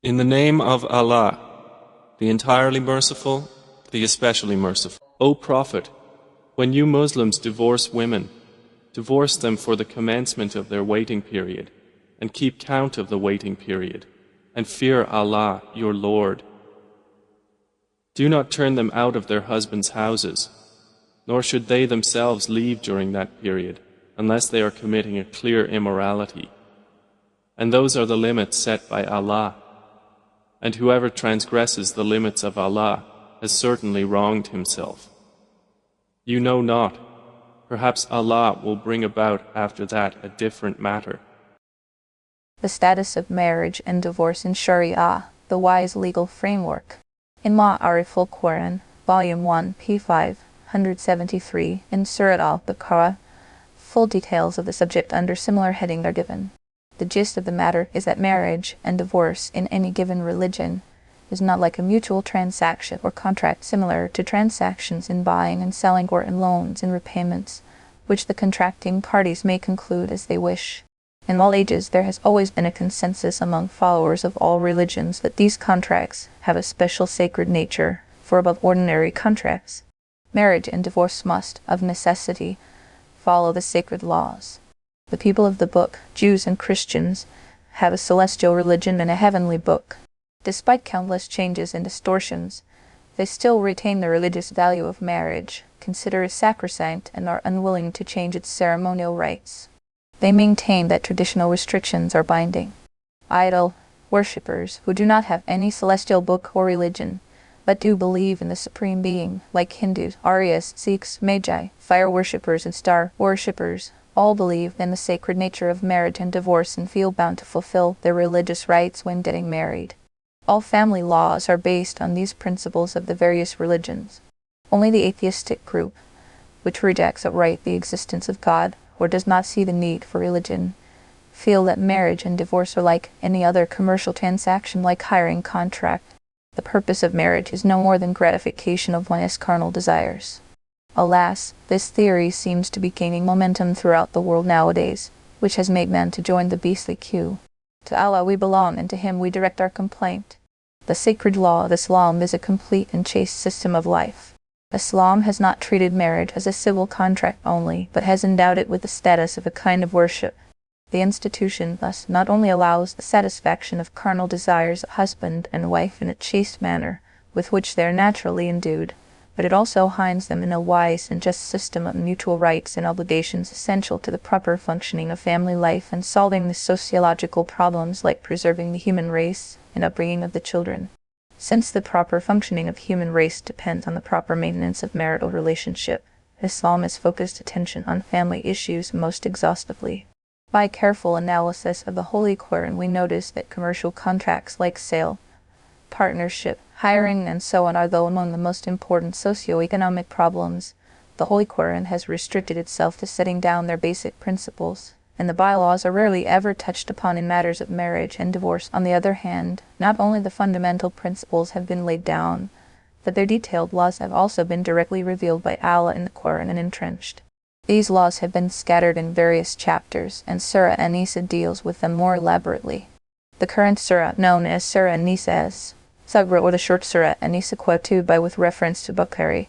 In the name of Allah, the entirely merciful, the especially merciful. O Prophet, when you Muslims divorce women, divorce them for the commencement of their waiting period, and keep count of the waiting period, and fear Allah, your Lord. Do not turn them out of their husbands' houses, nor should they themselves leave during that period, unless they are committing a clear immorality. And those are the limits set by Allah. And whoever transgresses the limits of Allah has certainly wronged himself. You know not, perhaps Allah will bring about after that a different matter. The status of marriage and divorce in Sharia, the wise legal framework. In Maarif-ul-Qur'an, Volume 1, p. 573, in Surah Al-Baqarah, full details of the subject under similar heading are given. The gist of the matter is that marriage and divorce in any given religion is not like a mutual transaction or contract similar to transactions in buying and selling or in loans and repayments, which the contracting parties may conclude as they wish. In all ages there has always been a consensus among followers of all religions that these contracts have a special sacred nature, for above ordinary contracts, marriage and divorce must, of necessity, follow the sacred laws. The people of the book, Jews and Christians, have a celestial religion and a heavenly book. Despite countless changes and distortions, they still retain the religious value of marriage, consider it sacrosanct, and are unwilling to change its ceremonial rites. They maintain that traditional restrictions are binding. Idol worshippers who do not have any celestial book or religion, but do believe in the Supreme Being, like Hindus, Aryas, Sikhs, Magi, fire worshippers, and star worshippers, all believe in the sacred nature of marriage and divorce and feel bound to fulfill their religious rites when getting married. All family laws are based on these principles of the various religions. Only the atheistic group, which rejects outright the existence of God or does not see the need for religion, feel that marriage and divorce are like any other commercial transaction, like hiring contract. The purpose of marriage is no more than gratification of one's carnal desires. Alas, this theory seems to be gaining momentum throughout the world nowadays, which has made men to join the beastly queue. To Allah we belong, and to Him we direct our complaint. The sacred law of Islam is a complete and chaste system of life. Islam has not treated marriage as a civil contract only, but has endowed it with the status of a kind of worship. The institution thus not only allows the satisfaction of carnal desires of husband and wife in a chaste manner, with which they are naturally endued, but it also hinds them in a wise and just system of mutual rights and obligations essential to the proper functioning of family life and solving the sociological problems like preserving the human race and upbringing of the children. Since the proper functioning of the human race depends on the proper maintenance of marital relationship, Islam has focused attention on family issues most exhaustively. By careful analysis of the Holy Qur'an, we notice that commercial contracts like sale, partnership, hiring, and so on are though among the most important socio-economic problems. The Holy Qur'an has restricted itself to setting down their basic principles, and the bylaws are rarely ever touched upon in matters of marriage and divorce. On the other hand, not only the fundamental principles have been laid down, but their detailed laws have also been directly revealed by Allah in the Qur'an and entrenched. These laws have been scattered in various chapters, and Surah An-Nisa deals with them more elaborately. The current surah, known as Surah An-Nisa, is Sagra, or the short Surah An-Nisa quoted by with reference to Bukhari.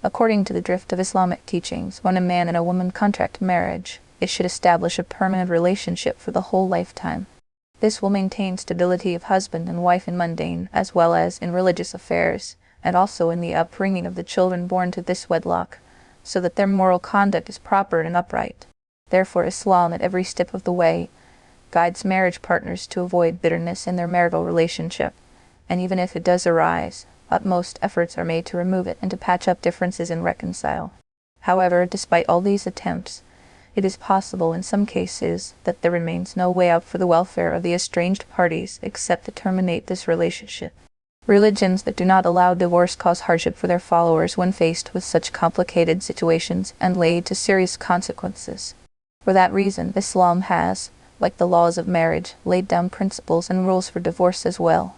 According to the drift of Islamic teachings, when a man and a woman contract marriage, it should establish a permanent relationship for the whole lifetime. This will maintain stability of husband and wife in mundane as well as in religious affairs, and also in the upbringing of the children born to this wedlock, so that their moral conduct is proper and upright. Therefore Islam at every step of the way guides marriage partners to avoid bitterness in their marital relationship, and even if it does arise, utmost efforts are made to remove it and to patch up differences and reconcile. However, despite all these attempts, it is possible in some cases that there remains no way out for the welfare of the estranged parties except to terminate this relationship. Religions that do not allow divorce cause hardship for their followers when faced with such complicated situations and lead to serious consequences. For that reason, Islam has, like the laws of marriage, laid down principles and rules for divorce as well.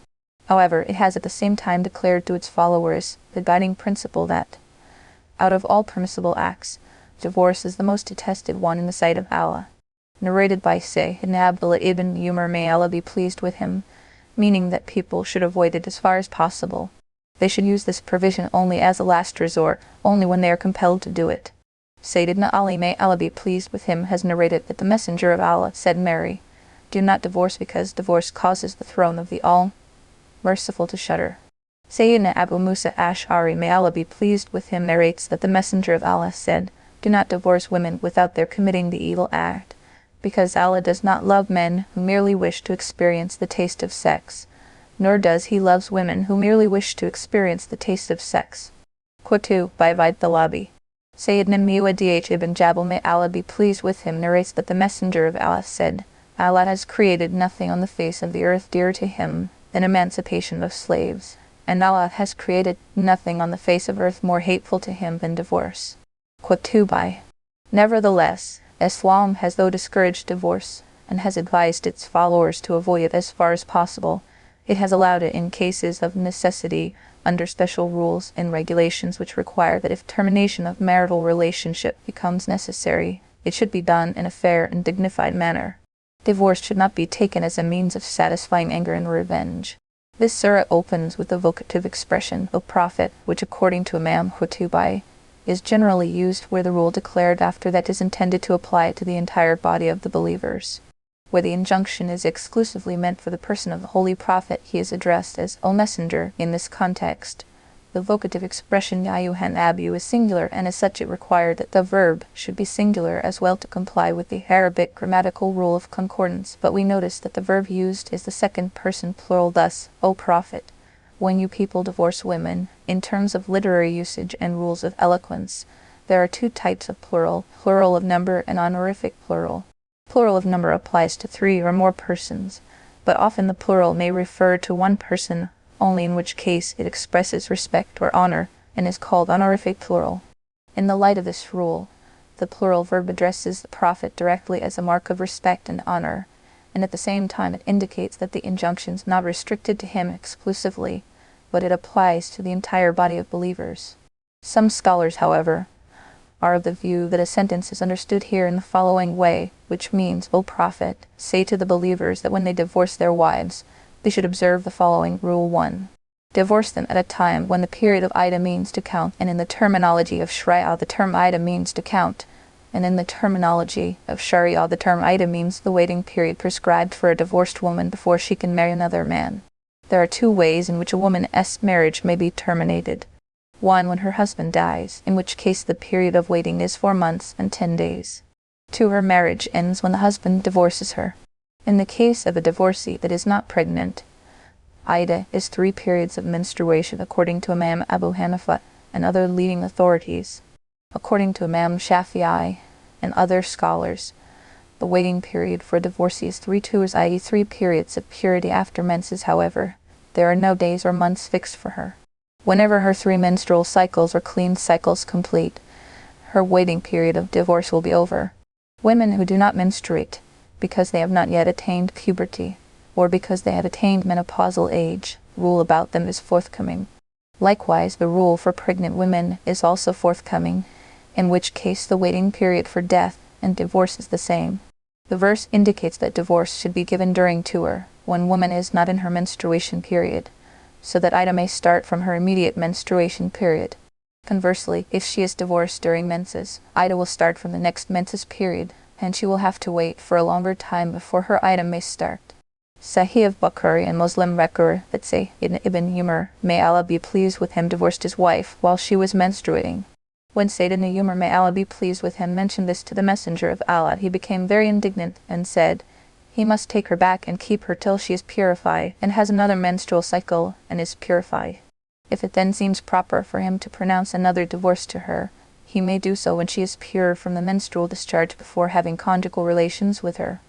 However, it has at the same time declared to its followers the guiding principle that, out of all permissible acts, divorce is the most detested one in the sight of Allah. Narrated by Sayyidina Abdullah ibn Umar, may Allah be pleased with him, meaning that people should avoid it as far as possible. They should use this provision only as a last resort, only when they are compelled to do it. Sayyidina Ali, may Allah be pleased with him, has narrated that the Messenger of Allah said, "Marry, do not divorce, because divorce causes the throne of the All-Merciful to shudder." Sayyidina Abu Musa Ash'ari, may Allah be pleased with him, narrates that the Messenger of Allah said, "Do not divorce women without their committing the evil act, because Allah does not love men who merely wish to experience the taste of sex, nor does He love women who merely wish to experience the taste of sex." Quote 2 by Vaid-Thalabi. Sayyidina Mu'adh ibn Jabal, may Allah be pleased with him, narrates that the Messenger of Allah said, "Allah has created nothing on the face of the earth dearer to Him than emancipation of slaves, and Allah has created nothing on the face of earth more hateful to Him than divorce." Quote 2 by. Nevertheless, Islam has though discouraged divorce, and has advised its followers to avoid it as far as possible, it has allowed it in cases of necessity, under special rules and regulations which require that if termination of marital relationship becomes necessary, it should be done in a fair and dignified manner. Divorce should not be taken as a means of satisfying anger and revenge. This surah opens with the vocative expression, "O Prophet," which according to Imam Qurtubi is generally used where the rule declared after that is intended to apply to the entire body of the believers. Where the injunction is exclusively meant for the person of the Holy Prophet, he is addressed as "O Messenger." In this context, the vocative expression "Ya Ayyuhan Abu" is singular, and as such it required that the verb should be singular as well to comply with the Arabic grammatical rule of concordance, but we notice that the verb used is the second person plural, thus, "O Prophet, when you people divorce women." In terms of literary usage and rules of eloquence, there are two types of plural of number and honorific plural. Plural of number applies to 3 or more persons, but often the plural may refer to one person only, in which case it expresses respect or honor and is called honorific plural. In the light of this rule, the plural verb addresses the Prophet directly as a mark of respect and honor, and at the same time it indicates that the injunction is not restricted to him exclusively, but it applies to the entire body of believers. Some scholars, however, are of the view that a sentence is understood here in the following way, which means, "O Prophet, say to the believers that when they divorce their wives, they should observe the following Rule 1. Divorce them at a time when the period of Ida means to count, and in the terminology of Sharia the term Ida means to count, and in the terminology of Sharia the term Ida means the waiting period prescribed for a divorced woman before she can marry another man. There are 2 ways in which a woman's marriage may be terminated. 1, when her husband dies, in which case the period of waiting is 4 months and 10 days. 2, her marriage ends when the husband divorces her. In the case of a divorcee that is not pregnant, Ida is 3 periods of menstruation according to Imam Abu Hanifa and other leading authorities. According to Imam Shafi'i and other scholars, the waiting period for a divorcee is 3 tours, i.e. 3 periods of purity after menses. However, there are no days or months fixed for her. Whenever her 3 menstrual cycles or clean cycles complete, her waiting period of divorce will be over. Women who do not menstruate because they have not yet attained puberty, or because they had attained menopausal age, rule about them is forthcoming. Likewise, the rule for pregnant women is also forthcoming, in which case the waiting period for death and divorce is the same. The verse indicates that divorce should be given during tour, when woman is not in her menstruation period, so that Ida may start from her immediate menstruation period. Conversely, if she is divorced during menses, Ida will start from the next menses period, and she will have to wait for a longer time before her Ida may start. Sahih of Bukhari and Muslim record that Sayyidina Ibn Umar, may Allah be pleased with him, divorced his wife while she was menstruating. When Sayyidina Umar, may Allah be pleased with him, mentioned this to the Messenger of Allah, he became very indignant and said, "He must take her back and keep her till she is purified and has another menstrual cycle and is purified. If it then seems proper for him to pronounce another divorce to her, he may do so when she is pure from the menstrual discharge before having conjugal relations with her.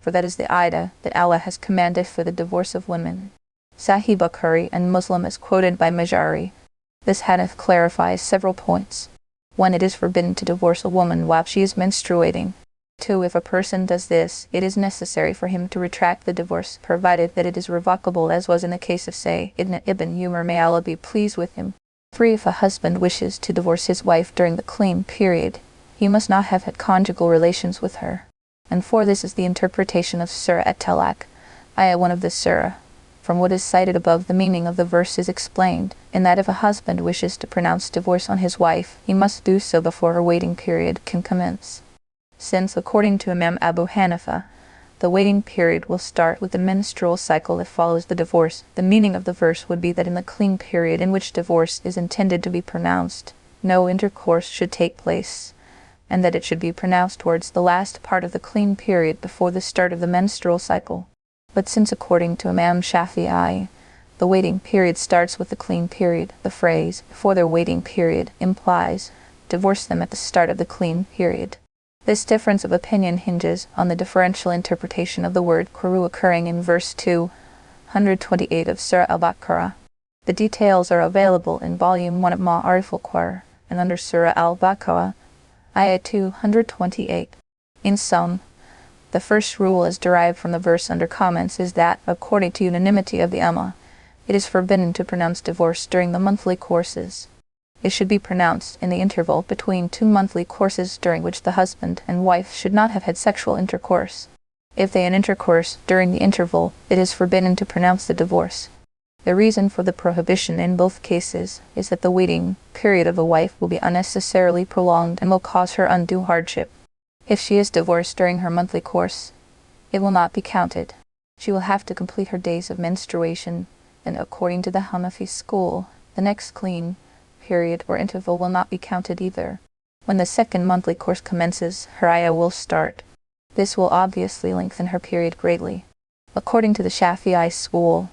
For that is the Ida that Allah has commanded for the divorce of women." Sahih Bukhari and Muslim is quoted by Majari. This hadith clarifies several points. 1, it is forbidden to divorce a woman while she is menstruating. 2, if a person does this, it is necessary for him to retract the divorce, provided that it is revocable, as was in the case of Sayyidina Ibn Umar, may Allah be pleased with him. 3, if a husband wishes to divorce his wife during the clean period, he must not have had conjugal relations with her. And 4, this is the interpretation of Surah At-Talaq, ayah 1 of this surah. From what is cited above, the meaning of the verse is explained, in that if a husband wishes to pronounce divorce on his wife, he must do so before her waiting period can commence. Since, according to Imam Abu Hanifa, the waiting period will start with the menstrual cycle that follows the divorce, the meaning of the verse would be that in the clean period in which divorce is intended to be pronounced, no intercourse should take place, and that it should be pronounced towards the last part of the clean period before the start of the menstrual cycle. But since, according to Imam Shafi'i, the waiting period starts with the clean period, the phrase, before their waiting period, implies, divorce them at the start of the clean period. This difference of opinion hinges on the differential interpretation of the word quru occurring in verse 228 of Surah Al-Baqarah. The details are available in Volume 1 of Maarif-ul-Qur'an and under Surah Al-Baqarah, Ayah 228. In sum, the first rule as derived from the verse under comments is that, according to unanimity of the Ummah, it is forbidden to pronounce divorce during the monthly courses. It should be pronounced in the interval between 2 monthly courses during which the husband and wife should not have had sexual intercourse. If they had intercourse during the interval, it is forbidden to pronounce the divorce. The reason for the prohibition in both cases is that the waiting period of a wife will be unnecessarily prolonged and will cause her undue hardship. If she is divorced during her monthly course, it will not be counted. She will have to complete her days of menstruation, and according to the Hanafi school, the next clean period or interval will not be counted either. When the second monthly course commences, her ayah will start. This will obviously lengthen her period greatly. According to the Shafi'i school,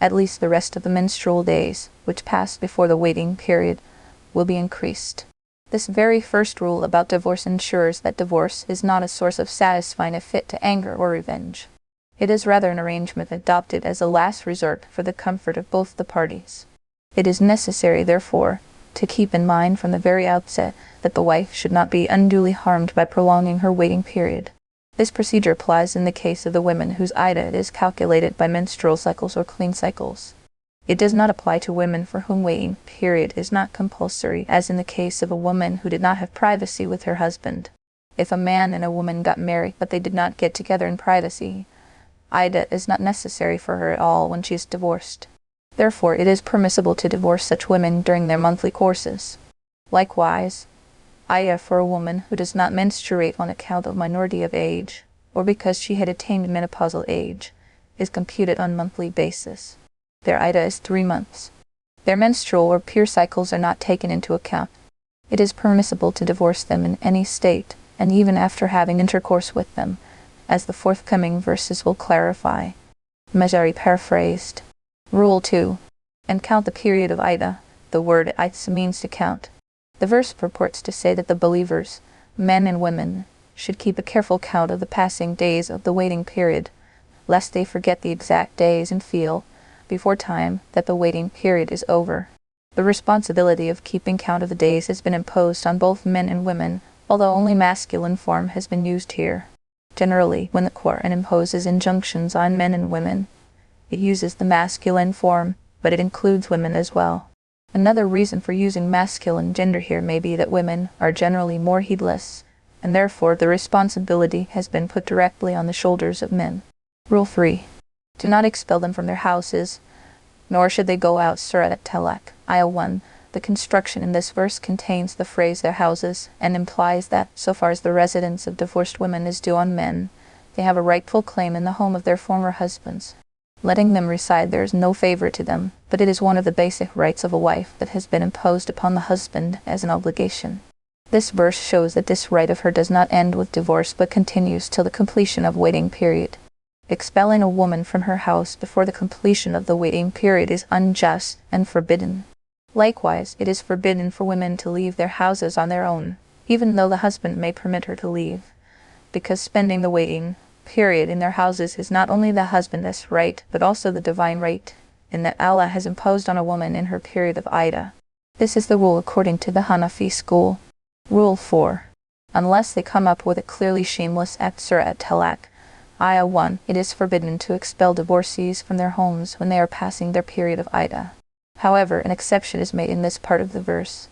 at least the rest of the menstrual days, which pass before the waiting period, will be increased. This very first rule about divorce ensures that divorce is not a source of satisfying a fit to anger or revenge. It is rather an arrangement adopted as a last resort for the comfort of both the parties. It is necessary, therefore, to keep in mind from the very outset that the wife should not be unduly harmed by prolonging her waiting period. This procedure applies in the case of the women whose iddah is calculated by menstrual cycles or clean cycles. It does not apply to women for whom waiting period is not compulsory, as in the case of a woman who did not have privacy with her husband. If a man and a woman got married but they did not get together in privacy, iddah is not necessary for her at all when she is divorced. Therefore, it is permissible to divorce such women during their monthly courses. Likewise, ayah for a woman who does not menstruate on account of minority of age, or because she had attained menopausal age, is computed on monthly basis. Their iddah is 3 months. Their menstrual or pure cycles are not taken into account. It is permissible to divorce them in any state, and even after having intercourse with them, as the forthcoming verses will clarify. Majari paraphrased. Rule 2. And count the period of iddah. The word iddah means to count. The verse purports to say that the believers, men and women, should keep a careful count of the passing days of the waiting period, lest they forget the exact days and feel, before time, that the waiting period is over. The responsibility of keeping count of the days has been imposed on both men and women, although only masculine form has been used here. Generally, when the Qur'an imposes injunctions on men and women, it uses the masculine form, but it includes women as well. Another reason for using masculine gender here may be that women are generally more heedless, and therefore the responsibility has been put directly on the shoulders of men. Rule 3. Do not expel them from their houses, nor should they go out. Surah At-Talaq, Ayah 1. The construction in this verse contains the phrase their houses, and implies that, so far as the residence of divorced women is due on men, they have a rightful claim in the home of their former husbands. Letting them reside there is no favor to them, but it is one of the basic rights of a wife that has been imposed upon the husband as an obligation. This verse shows that this right of her does not end with divorce but continues till the completion of waiting period. Expelling a woman from her house before the completion of the waiting period is unjust and forbidden. Likewise, it is forbidden for women to leave their houses on their own, even though the husband may permit her to leave, because spending the waiting period in their houses is not only the husband's right, but also the divine right, in that Allah has imposed on a woman in her period of iddah. This is the rule according to the Hanafi school. Rule 4. Unless they come up with a clearly shameless act. Surah At-Talaq, Ayah 1. It is forbidden to expel divorcees from their homes when they are passing their period of iddah. However, an exception is made in this part of the verse.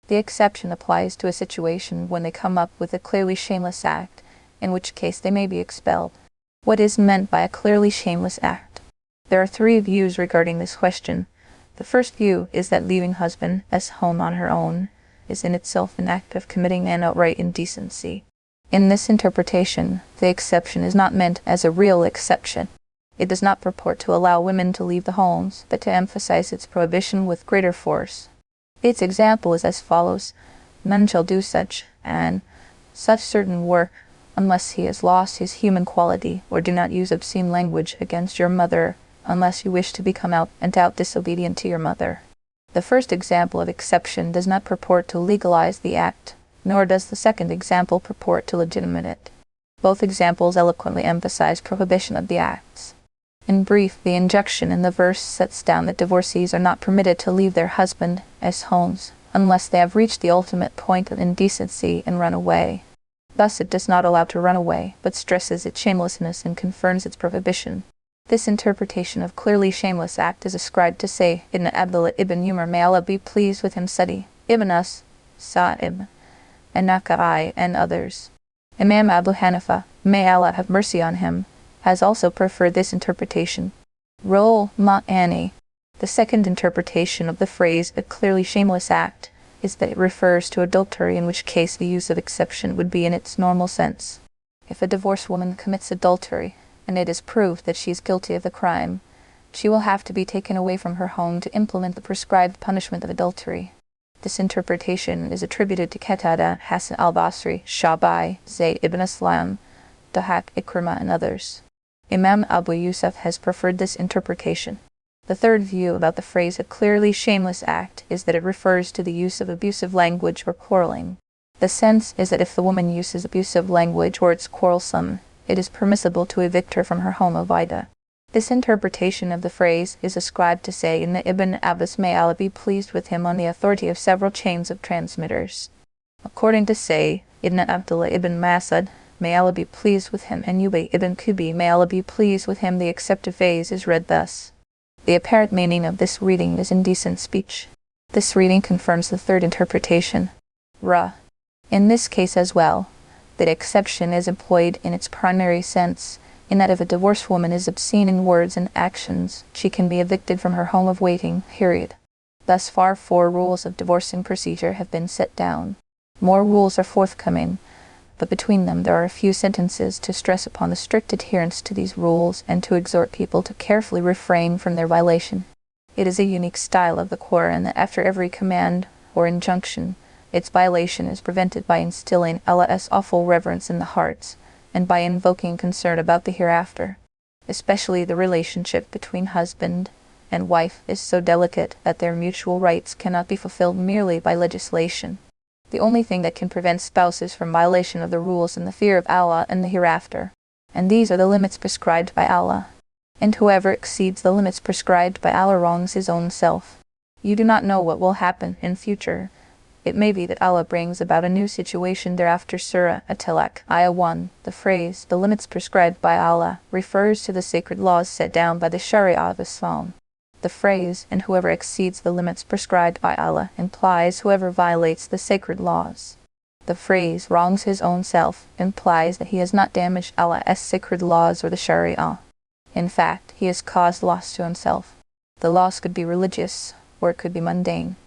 The exception applies to a situation when they come up with a clearly shameless act, in which case they may be expelled. What is meant by a clearly shameless act? There are three views regarding this question. The first view is that leaving husband as home on her own is in itself an act of committing an outright indecency. In this interpretation, the exception is not meant as a real exception. It does not purport to allow women to leave the homes, but to emphasize its prohibition with greater force. Its example is as follows: none shall do such and such certain work, unless he has lost his human quality, or do not use obscene language against your mother, unless you wish to become out disobedient to your mother. The first example of exception does not purport to legalize the act, nor does the second example purport to legitimate it. Both examples eloquently emphasize prohibition of the acts. In brief, the injunction in the verse sets down that divorcees are not permitted to leave their husband as homes, unless they have reached the ultimate point of indecency and run away. Thus it does not allow to run away, but stresses its shamelessness and confirms its prohibition. This interpretation of clearly shameless act is ascribed to Sayyid ibn Abdullah ibn Umar, may Allah be pleased with him, Sadi ibn Us, Sa'ib, and Naka'i, and others. Imam Abu Hanifa, may Allah have mercy on him, has also preferred this interpretation. Rol ma'ani. The second interpretation of the phrase a clearly shameless act is that it refers to adultery, in which case the use of exception would be in its normal sense. If a divorced woman commits adultery, and it is proved that she is guilty of the crime, she will have to be taken away from her home to implement the prescribed punishment of adultery. This interpretation is attributed to Qatada, Hasan al-Basri, Shabai, Zayd ibn Aslam, Dahak, Ikrimah, and others. Imam Abu Yusuf has preferred this interpretation. The third view about the phrase a clearly shameless act is that it refers to the use of abusive language or quarreling. The sense is that if the woman uses abusive language or it's quarrelsome, it is permissible to evict her from her home of Ida. This interpretation of the phrase is ascribed to Sayyidina Ibn Abbas, may Allah be pleased with him, on the authority of several chains of transmitters. According to Sayyid ibn Abdullah ibn Masud, may Allah be pleased with him, and Ubay ibn Kubi, may Allah be pleased with him, the accepted phase is read thus. The apparent meaning of this reading is indecent speech. This reading confirms the third interpretation. Ra. In this case as well, the exception is employed in its primary sense, in that if a divorced woman is obscene in words and actions, she can be evicted from her home of waiting, period. Thus far 4 rules of divorcing procedure have been set down. More rules are forthcoming, but between them there are a few sentences to stress upon the strict adherence to these rules and to exhort people to carefully refrain from their violation. It is a unique style of the Qur'an that after every command or injunction, its violation is prevented by instilling Allah's awful reverence in the hearts, and by invoking concern about the hereafter. Especially the relationship between husband and wife is so delicate that their mutual rights cannot be fulfilled merely by legislation. The only thing that can prevent spouses from violation of the rules is the fear of Allah and the hereafter, and these are the limits prescribed by Allah. And whoever exceeds the limits prescribed by Allah wrongs his own self. You do not know what will happen in future. It may be that Allah brings about a new situation thereafter. Surah At-Talaq, Ayah 1. The phrase, the limits prescribed by Allah, refers to the sacred laws set down by the Sharia of Islam. The phrase, and whoever exceeds the limits prescribed by Allah, implies whoever violates the sacred laws. The phrase, wrongs his own self, implies that he has not damaged Allah's sacred laws or the Sharia. In fact, he has caused loss to himself. The loss could be religious, or it could be mundane.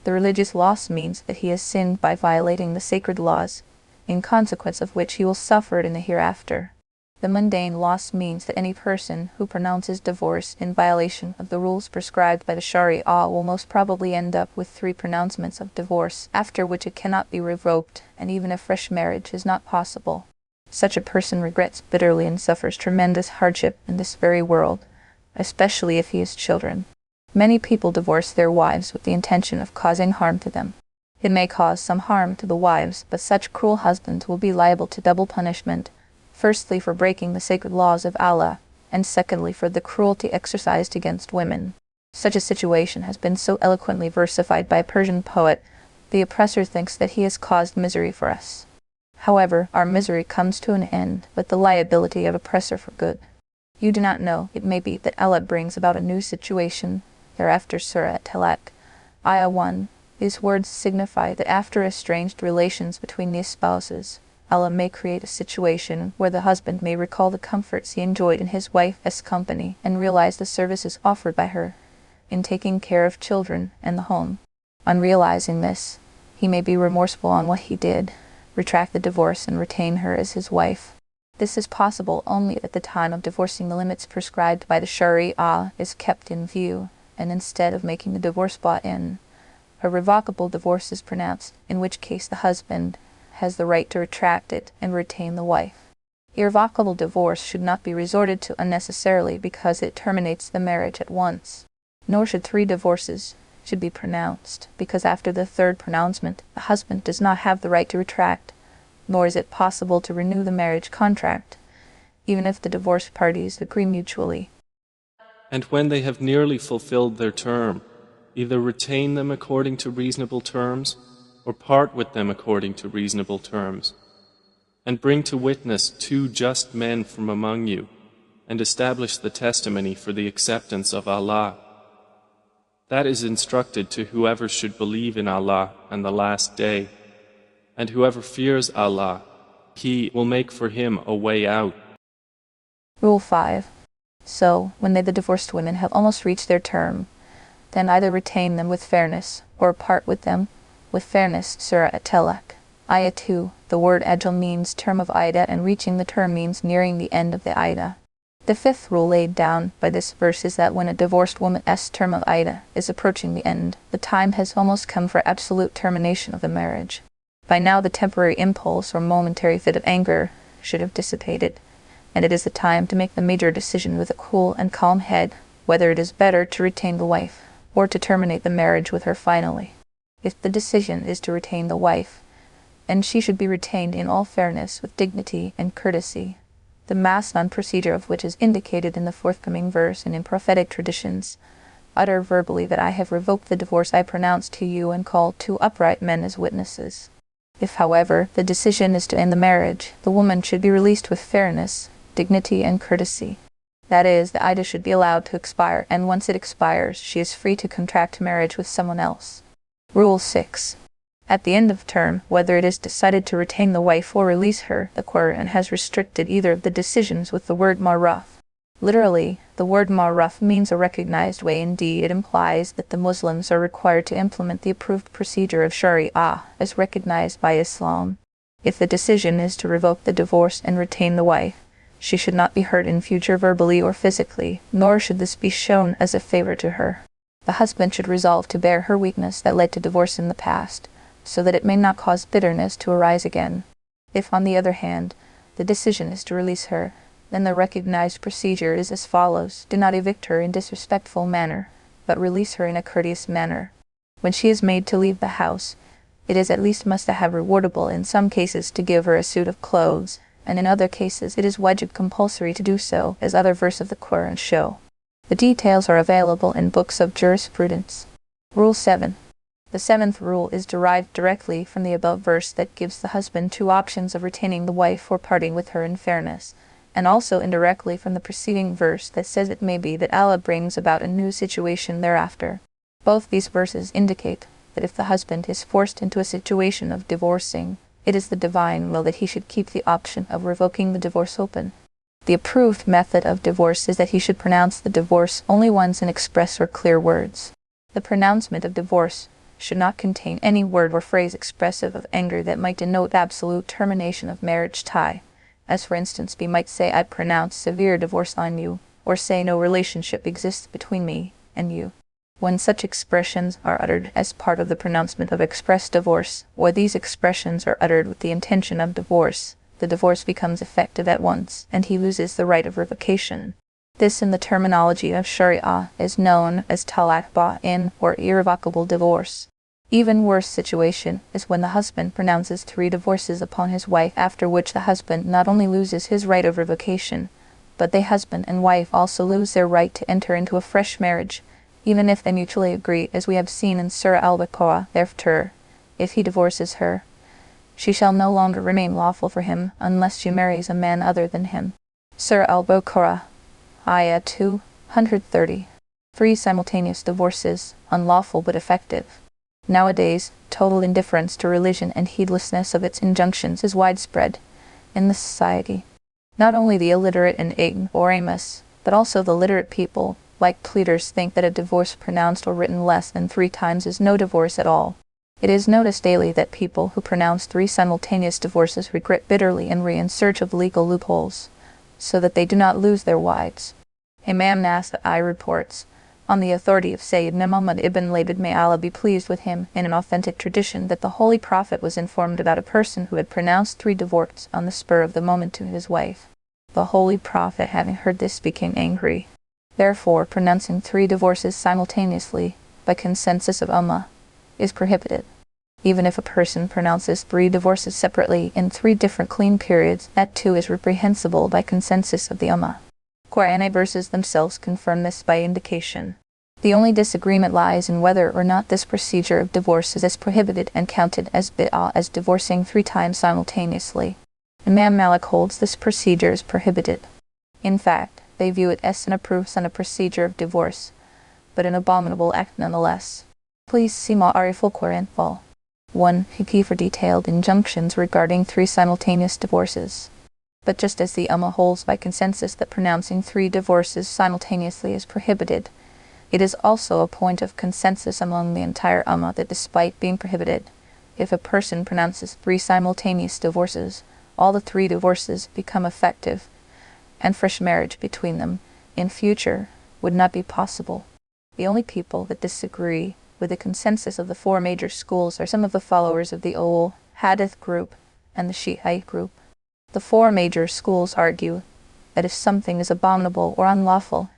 The religious loss means that he has sinned by violating the sacred laws, in consequence of which he will suffer it in the hereafter. The mundane loss means that any person who pronounces divorce in violation of the rules prescribed by the Sharia will most probably end up with 3 pronouncements of divorce, after which it cannot be revoked, and even a fresh marriage is not possible. Such a person regrets bitterly and suffers tremendous hardship in this very world, especially if he has children. Many people divorce their wives with the intention of causing harm to them. It may cause some harm to the wives, but such cruel husbands will be liable to double punishment, firstly for breaking the sacred laws of Allah, and secondly for the cruelty exercised against women. Such a situation has been so eloquently versified by a Persian poet, the oppressor thinks that he has caused misery for us. However, our misery comes to an end with the liability of oppressor for good. You do not know, it may be that Allah brings about a new situation. Thereafter Surah At-Talaq, Ayah 1. These words signify that after estranged relations between these spouses, Allah may create a situation where the husband may recall the comforts he enjoyed in his wife's company and realize the services offered by her in taking care of children and the home. On realizing this, he may be remorseful on what he did, retract the divorce and retain her as his wife. This is possible only at the time of divorcing the limits prescribed by the Sharia is kept in view, and instead of making the divorce ba'in, a revocable divorce is pronounced, in which case the husband has the right to retract it and retain the wife. Irrevocable divorce should not be resorted to unnecessarily because it terminates the marriage at once. Nor should 3 divorces should be pronounced, because after the 3rd pronouncement, the husband does not have the right to retract, nor is it possible to renew the marriage contract, even if the divorced parties agree mutually. And when they have nearly fulfilled their term, either retain them according to reasonable terms, or part with them according to reasonable terms, and bring to witness 2 just men from among you, and establish the testimony for the acceptance of Allah. That is instructed to whoever should believe in Allah and the last day, and whoever fears Allah, He will make for him a way out. Rule 5. So, when the divorced women have almost reached their term, then either retain them with fairness, or part with them with fairness. Surah At-Talaq. Ayah 2. The word ajal means term of Ida, and reaching the term means nearing the end of the Ida. The 5th rule laid down by this verse is that when a divorced woman's term of Ida is approaching the end, the time has almost come for absolute termination of the marriage. By now the temporary impulse or momentary fit of anger should have dissipated, and it is the time to make the major decision with a cool and calm head, whether it is better to retain the wife, or to terminate the marriage with her finally. If the decision is to retain the wife, and she should be retained in all fairness with dignity and courtesy, the masnan procedure of which is indicated in the forthcoming verse and in prophetic traditions, utter verbally that I have revoked the divorce I pronounced to you and call 2 upright men as witnesses. If, however, the decision is to end the marriage, the woman should be released with fairness, dignity, and courtesy. That is, the Ida should be allowed to expire, and once it expires, she is free to contract marriage with someone else. Rule 6. At the end of term, whether it is decided to retain the wife or release her, the Qur'an has restricted either of the decisions with the word ma'ruf. Literally, the word ma'ruf means a recognized way. Indeed, it implies that the Muslims are required to implement the approved procedure of Sharia as recognized by Islam. If the decision is to revoke the divorce and retain the wife, she should not be hurt in future verbally or physically, nor should this be shown as a favor to her. The husband should resolve to bear her weakness that led to divorce in the past, so that it may not cause bitterness to arise again. If, on the other hand, the decision is to release her, then the recognized procedure is as follows. Do not evict her in disrespectful manner, but release her in a courteous manner. When she is made to leave the house, it is at least mustahab rewardable in some cases to give her a suit of clothes, and in other cases it is wajib compulsory to do so, as other verses of the Qur'an show. The details are available in books of jurisprudence. Rule 7. The 7th rule is derived directly from the above verse that gives the husband 2 options of retaining the wife or parting with her in fairness, and also indirectly from the preceding verse that says it may be that Allah brings about a new situation thereafter. Both these verses indicate that if the husband is forced into a situation of divorcing, it is the divine will that he should keep the option of revoking the divorce open. The approved method of divorce is that he should pronounce the divorce only once in express or clear words. The pronouncement of divorce should not contain any word or phrase expressive of anger that might denote absolute termination of marriage tie, as for instance we might say, I pronounce severe divorce on you, or say no relationship exists between me and you. When such expressions are uttered as part of the pronouncement of express divorce, or these expressions are uttered with the intention of divorce, the divorce becomes effective at once, and he loses the right of revocation. This, in the terminology of Sharia, is known as talaq ba'in, or irrevocable divorce. Even worse situation is when the husband pronounces 3 divorces upon his wife, after which the husband not only loses his right of revocation, but the husband and wife also lose their right to enter into a fresh marriage, even if they mutually agree, as we have seen in Surah Al-Baqarah. Therefore, if he divorces her, she shall no longer remain lawful for him unless she marries a man other than him. Surah Al-Baqarah, Ayah 230. 3 simultaneous divorces, unlawful but effective. Nowadays, total indifference to religion and heedlessness of its injunctions is widespread in the society. Not only the illiterate and ignoramus, but also the literate people, like pleaders, think that a divorce pronounced or written less than 3 times is no divorce at all. It is noticed daily that people who pronounce 3 simultaneous divorces regret bitterly and in search of legal loopholes, so that they do not lose their wives. Imam Nasa'i reports, on the authority of Sayyidina Muhammad ibn Labid, may Allah be pleased with him, in an authentic tradition, that the Holy Prophet was informed about a person who had pronounced 3 divorces on the spur of the moment to his wife. The Holy Prophet, having heard this, became angry. Therefore, pronouncing 3 divorces simultaneously, by consensus of Ummah, is prohibited. Even if a person pronounces 3 divorces separately in 3 different clean periods, that too is reprehensible by consensus of the Ummah. Qur'anic verses themselves confirm this by indication. The only disagreement lies in whether or not this procedure of divorce is as prohibited and counted as bid'ah as divorcing 3 times simultaneously. Imam Malik holds this procedure is prohibited. In fact, they view it as an approved procedure of divorce, but an abominable act nonetheless. Please see Maarif-ul-Qur'an Vol. 1 pp for detailed injunctions regarding 3 simultaneous divorces. But just as the Ummah holds by consensus that pronouncing 3 divorces simultaneously is prohibited, it is also a point of consensus among the entire Ummah that despite being prohibited, if a person pronounces 3 simultaneous divorces, all the 3 divorces become effective, and fresh marriage between them in future would not be possible. The only people that disagree with the consensus of the 4 major schools are some of the followers of the Ul Hadith group and the Shiite group. The 4 major schools argue that if something is abominable or unlawful,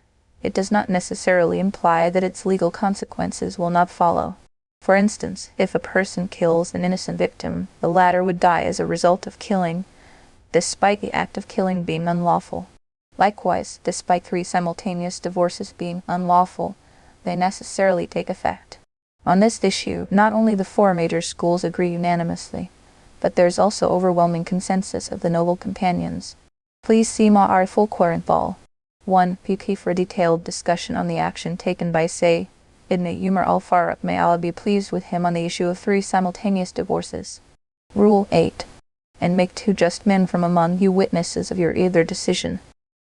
it does not necessarily imply that its legal consequences will not follow. For instance, if a person kills an innocent victim, the latter would die as a result of killing, despite the act of killing being unlawful. Likewise, despite 3 simultaneous divorces being unlawful, they necessarily take effect. On this issue, not only the 4 major schools agree unanimously, but there is also overwhelming consensus of the noble companions. Please see Maarif-ul-Qur'an Vol. 1 pp for a detailed discussion on the action taken by Sayyidina Umar al-Faruq, may Allah be pleased with him, on the issue of 3 simultaneous divorces. Rule 8. And make 2 just men from among you witnesses of your either decision.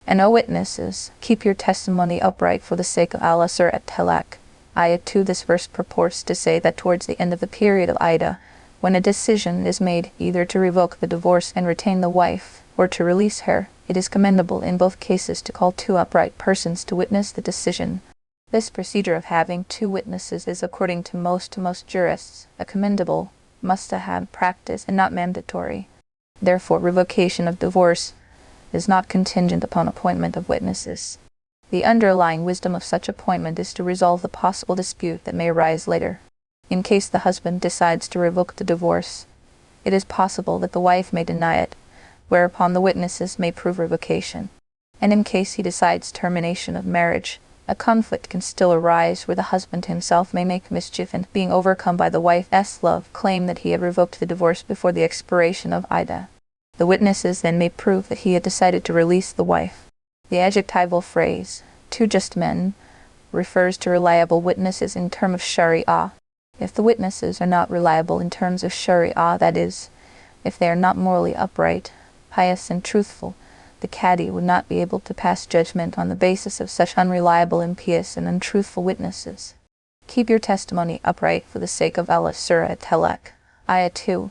And O witnesses, keep your testimony upright for the sake of Allah. Surah At-Talaq. Ayah 2. This verse purports to say that towards the end of the period of Iddah, when a decision is made either to revoke the divorce and retain the wife, or to release her, it is commendable in both cases to call 2 upright persons to witness the decision. This procedure of having 2 witnesses is, according to most jurists, a commendable, must-have practice and not mandatory. Therefore, revocation of divorce is not contingent upon appointment of witnesses. The underlying wisdom of such appointment is to resolve the possible dispute that may arise later. In case the husband decides to revoke the divorce, it is possible that the wife may deny it, whereupon the witnesses may prove revocation. And in case he decides termination of marriage, a conflict can still arise where the husband himself may make mischief and, being overcome by the wife's love, claim that he had revoked the divorce before the expiration of Iddah. The witnesses then may prove that he had decided to release the wife. The adjectival phrase, 2 just men, refers to reliable witnesses in terms of Sharia. If the witnesses are not reliable in terms of Sharia, that is, if they are not morally upright, pious and truthful, the Qadi would not be able to pass judgment on the basis of such unreliable, impious, and untruthful witnesses. Keep your testimony upright for the sake of Allah. Surah At-Talaq. Ayah 2.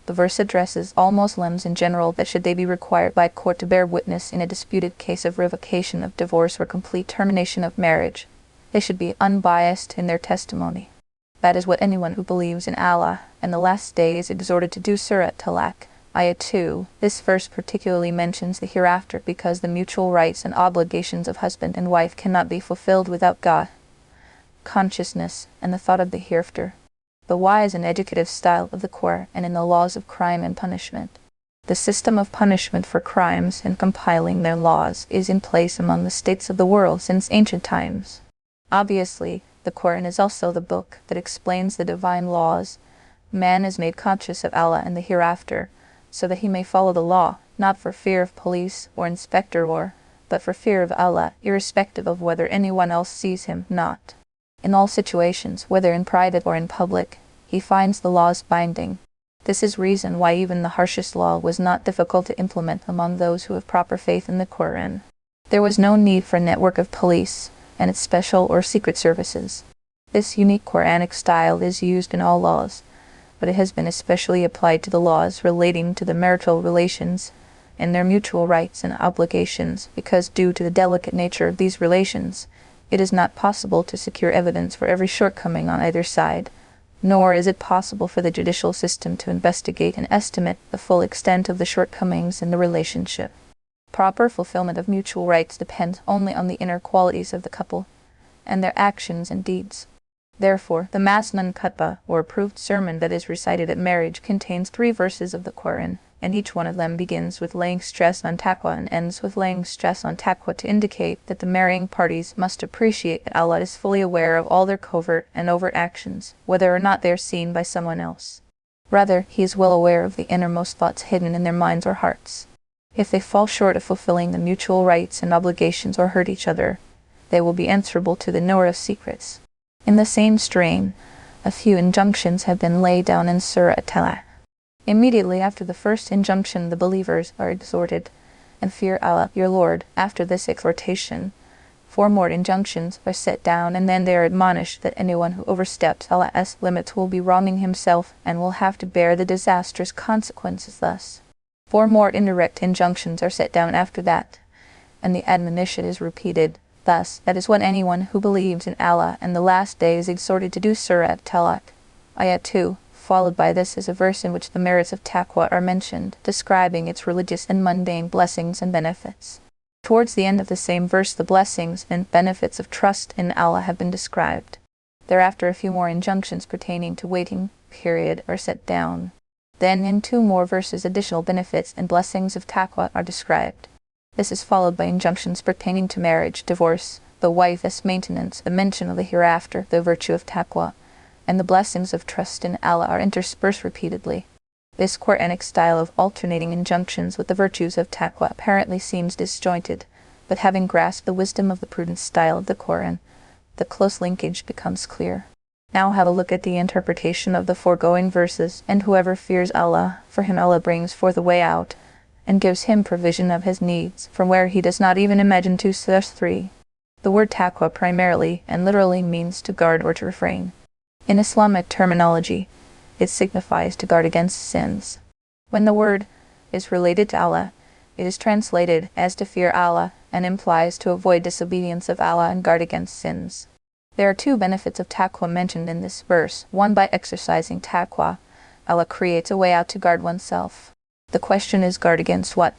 The verse addresses all Muslims in general that should they be required by court to bear witness in a disputed case of revocation of divorce or complete termination of marriage, they should be unbiased in their testimony. That is what anyone who believes in Allah and the last day is exhorted to do. Surah At-Talaq. Ayah 2. This verse particularly mentions the hereafter because the mutual rights and obligations of husband and wife cannot be fulfilled without God, consciousness, and the thought of the hereafter. The wise and educative style of the Qur'an and in the laws of crime and punishment. The system of punishment for crimes and compiling their laws is in place among the states of the world since ancient times. Obviously, the Qur'an is also the book that explains the divine laws. Man is made conscious of Allah and the hereafter, so that he may follow the law, not for fear of police or inspector but for fear of Allah, irrespective of whether anyone else sees him not. In all situations, whether in private or in public, he finds the laws binding. This is reason why even the harshest law was not difficult to implement among those who have proper faith in the Qur'an. There was no need for a network of police and its special or secret services. This unique Quranic style is used in all laws, but it has been especially applied to the laws relating to the marital relations and their mutual rights and obligations because due to the delicate nature of these relations, it is not possible to secure evidence for every shortcoming on either side, nor is it possible for the judicial system to investigate and estimate the full extent of the shortcomings in the relationship. Proper fulfillment of mutual rights depends only on the inner qualities of the couple and their actions and deeds. Therefore, the Masnan Khutbah, or approved sermon that is recited at marriage, contains 3 verses of the Qur'an, and each one of them begins with laying stress on taqwa and ends with laying stress on taqwa to indicate that the marrying parties must appreciate that Allah is fully aware of all their covert and overt actions, whether or not they are seen by someone else. Rather, He is well aware of the innermost thoughts hidden in their minds or hearts. If they fall short of fulfilling the mutual rights and obligations or hurt each other, they will be answerable to the knower of secrets. In the same strain, a few injunctions have been laid down in Surah At-Talaq. Immediately after the first injunction, the believers are exhorted, and fear Allah, your Lord. After this exhortation, 4 more injunctions are set down, and then they are admonished that anyone who oversteps Allah's limits will be wronging himself and will have to bear the disastrous consequences thus. 4 more indirect injunctions are set down after that, and the admonition is repeated. Thus, that is what anyone who believes in Allah and the last day is exhorted to do. Surah At-Talaq. Ayat 2, followed by this is a verse in which the merits of taqwa are mentioned, describing its religious and mundane blessings and benefits. Towards the end of the same verse, the blessings and benefits of trust in Allah have been described. Thereafter, a few more injunctions pertaining to waiting period are set down. Then, in 2 more verses, additional benefits and blessings of taqwa are described. This is followed by injunctions pertaining to marriage, divorce, the wife's maintenance, the mention of the hereafter, the virtue of taqwa, and the blessings of trust in Allah are interspersed repeatedly. This Quranic style of alternating injunctions with the virtues of taqwa apparently seems disjointed, but having grasped the wisdom of the prudent style of the Qur'an, the close linkage becomes clear. Now have a look at the interpretation of the foregoing verses, and whoever fears Allah, for him Allah brings forth a way out, and gives him provision of his needs, from where he does not even imagine to. Surah 3. The word taqwa primarily and literally means to guard or to refrain. In Islamic terminology, it signifies to guard against sins. When the word is related to Allah, it is translated as to fear Allah and implies to avoid disobedience of Allah and guard against sins. There are 2 benefits of taqwa mentioned in this verse. One, by exercising taqwa, Allah creates a way out to guard oneself. The question is, guard against what?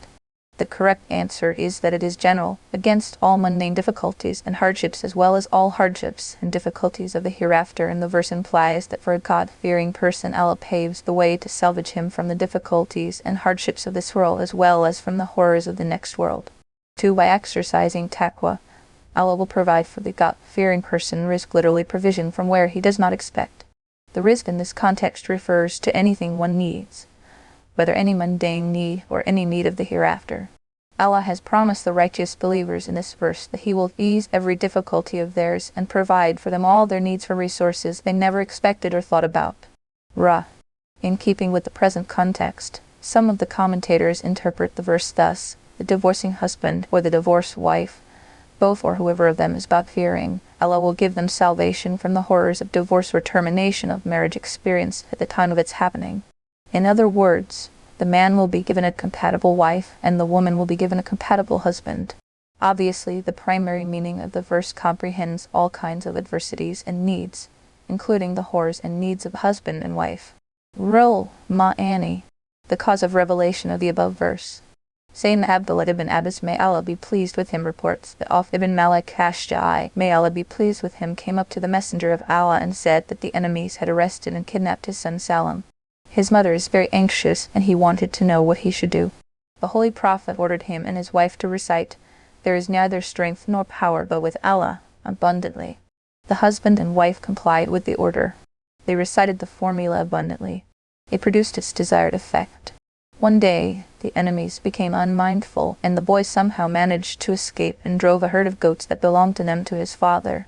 The correct answer is that it is general, against all mundane difficulties and hardships as well as all hardships and difficulties of the hereafter, and the verse implies that for a God-fearing person Allah paves the way to salvage him from the difficulties and hardships of this world as well as from the horrors of the next world. 2. By exercising taqwa, Allah will provide for the God-fearing person rizq, literally provision from where he does not expect. The rizq in this context refers to anything one needs, whether any mundane need or any need of the hereafter. Allah has promised the righteous believers in this verse that He will ease every difficulty of theirs and provide for them all their needs for resources they never expected or thought about. Ra. In keeping with the present context, some of the commentators interpret the verse thus: the divorcing husband or the divorced wife, both or whoever of them is God-fearing, Allah will give them salvation from the horrors of divorce or termination of marriage experienced at the time of its happening. In other words, the man will be given a compatible wife and the woman will be given a compatible husband. Obviously, the primary meaning of the verse comprehends all kinds of adversities and needs, including the horrors and needs of husband and wife. Rul Ma'ani, the cause of revelation of the above verse. Sayyidina Abdullah ibn Abbas, may Allah be pleased with him, reports that Auf ibn Malik Ashja'i, may Allah be pleased with him, came up to the Messenger of Allah and said that the enemies had arrested and kidnapped his son Salam. His mother is very anxious and he wanted to know what he should do. The Holy Prophet ordered him and his wife to recite, "There is neither strength nor power but with Allah," abundantly. The husband and wife complied with the order. They recited the formula abundantly. It produced its desired effect. One day, the enemies became unmindful, and the boy somehow managed to escape and drove a herd of goats that belonged to them to his father.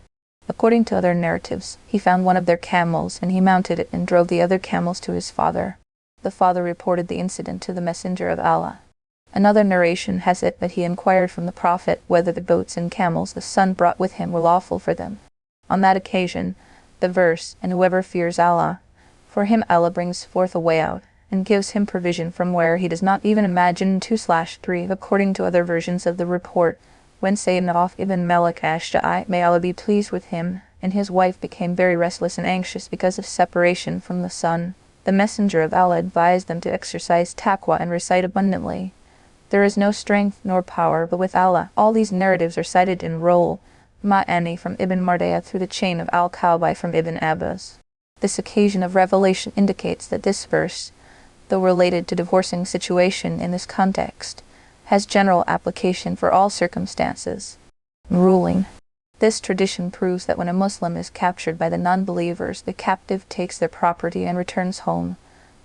According to other narratives, he found one of their camels and he mounted it and drove the other camels to his father. The father reported the incident to the Messenger of Allah. Another narration has it that he inquired from the Prophet whether the goats and camels the son brought with him were lawful for them. On that occasion, the verse, "And whoever fears Allah, for him Allah brings forth a way out, and gives him provision from where he does not even imagine" 2/3. According to other versions of the report, when Sayyidina ibn Malik Ashja'i, may Allah be pleased with him, and his wife became very restless and anxious because of separation from the son, the Messenger of Allah advised them to exercise taqwa and recite abundantly. There is no strength nor power but with Allah. All these narratives are cited in Roll Ma'ani from Ibn Mardaya through the chain of Al-Kawbi from Ibn Abbas. This occasion of revelation indicates that this verse, though related to divorcing situation in this context, has general application for all circumstances. Ruling. This tradition proves that when a Muslim is captured by the non-believers, the captive takes their property and returns home.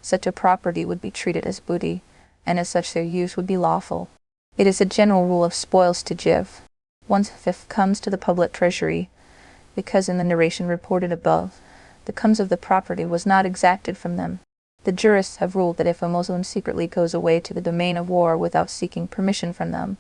Such a property would be treated as booty, and as such their use would be lawful. It is a general rule of spoils to give. 1/5 comes to the public treasury, because in the narration reported above, the comes of the property was not exacted from them. The jurists have ruled that if a Muslim secretly goes away to the domain of war without seeking permission from them,